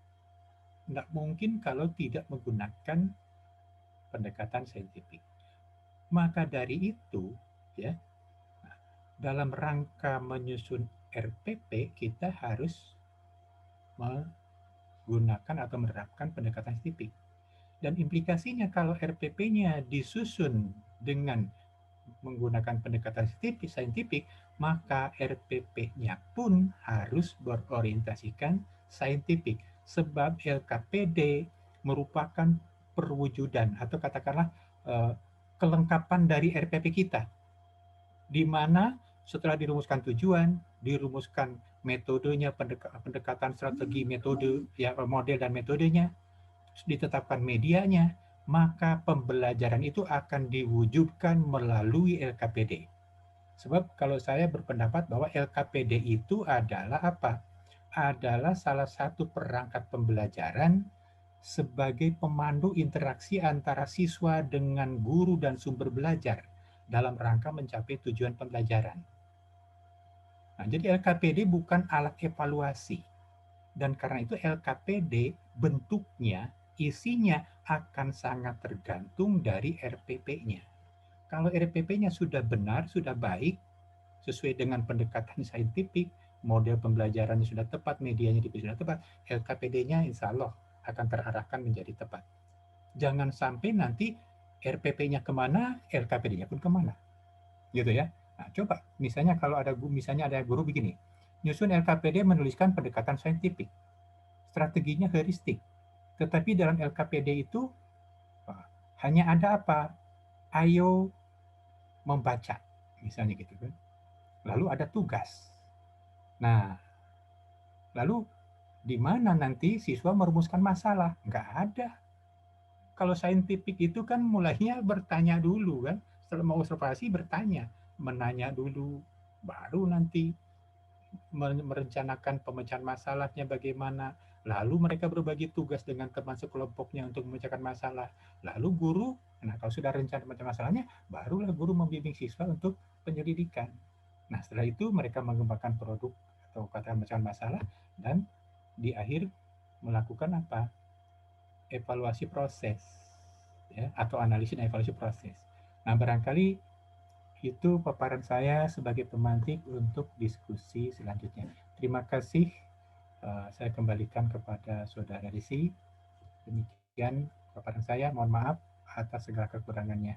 Tidak mungkin kalau tidak menggunakan pendekatan saintifik. Maka dari itu, ya, dalam rangka menyusun RPP kita harus menggunakan atau menerapkan pendekatan saintifik. Dan implikasinya kalau RPP-nya disusun dengan menggunakan pendekatan saintifik, maka RPP-nya pun harus berorientasikan saintifik. Sebab LKPD merupakan perwujudan atau katakanlah kelengkapan dari RPP kita, di mana setelah dirumuskan tujuan, dirumuskan metodenya, pendekatan strategi, metode, ya, model dan metodenya, ditetapkan medianya, maka pembelajaran itu akan diwujudkan melalui LKPD. Sebab kalau saya berpendapat bahwa LKPD itu adalah apa? Adalah salah satu perangkat pembelajaran sebagai pemandu interaksi antara siswa dengan guru dan sumber belajar dalam rangka mencapai tujuan pembelajaran. Nah, jadi LKPD bukan alat evaluasi. Dan karena itu LKPD bentuknya, isinya akan sangat tergantung dari RPP-nya. Kalau RPP-nya sudah benar, sudah baik, sesuai dengan pendekatan saintifik, model pembelajarannya sudah tepat, medianya sudah tepat, LKPD-nya insya Allah akan terarahkan menjadi tepat. Jangan sampai nanti RPP-nya kemana, LKPD-nya pun kemana. Gitu ya. Nah, coba misalnya kalau ada guru begini, nyusun LKPD menuliskan pendekatan saintifik, strateginya heuristik, tetapi dalam LKPD itu hanya ada apa? Ayo membaca, misalnya gitu kan. Lalu ada tugas. Nah, lalu di mana nanti siswa merumuskan masalah? Nggak ada. Kalau saintifik itu kan mulainya bertanya dulu kan. Setelah mau observasi bertanya, menanya dulu, baru nanti merencanakan pemecahan masalahnya bagaimana. Lalu mereka berbagi tugas dengan teman sekelompoknya untuk memecahkan masalah. Lalu guru, nah kalau sudah rencana memecahkan masalahnya, barulah guru membimbing siswa untuk penyelidikan. Nah setelah itu mereka mengembangkan produk atau kata memecahkan masalah, dan di akhir melakukan apa? Evaluasi proses, ya, atau analisis dan evaluasi proses. Nah barangkali itu paparan saya sebagai pemantik untuk diskusi selanjutnya. Terima kasih. Saya kembalikan kepada Saudara Risi. Demikian paparan saya. Mohon maaf atas segala kekurangannya.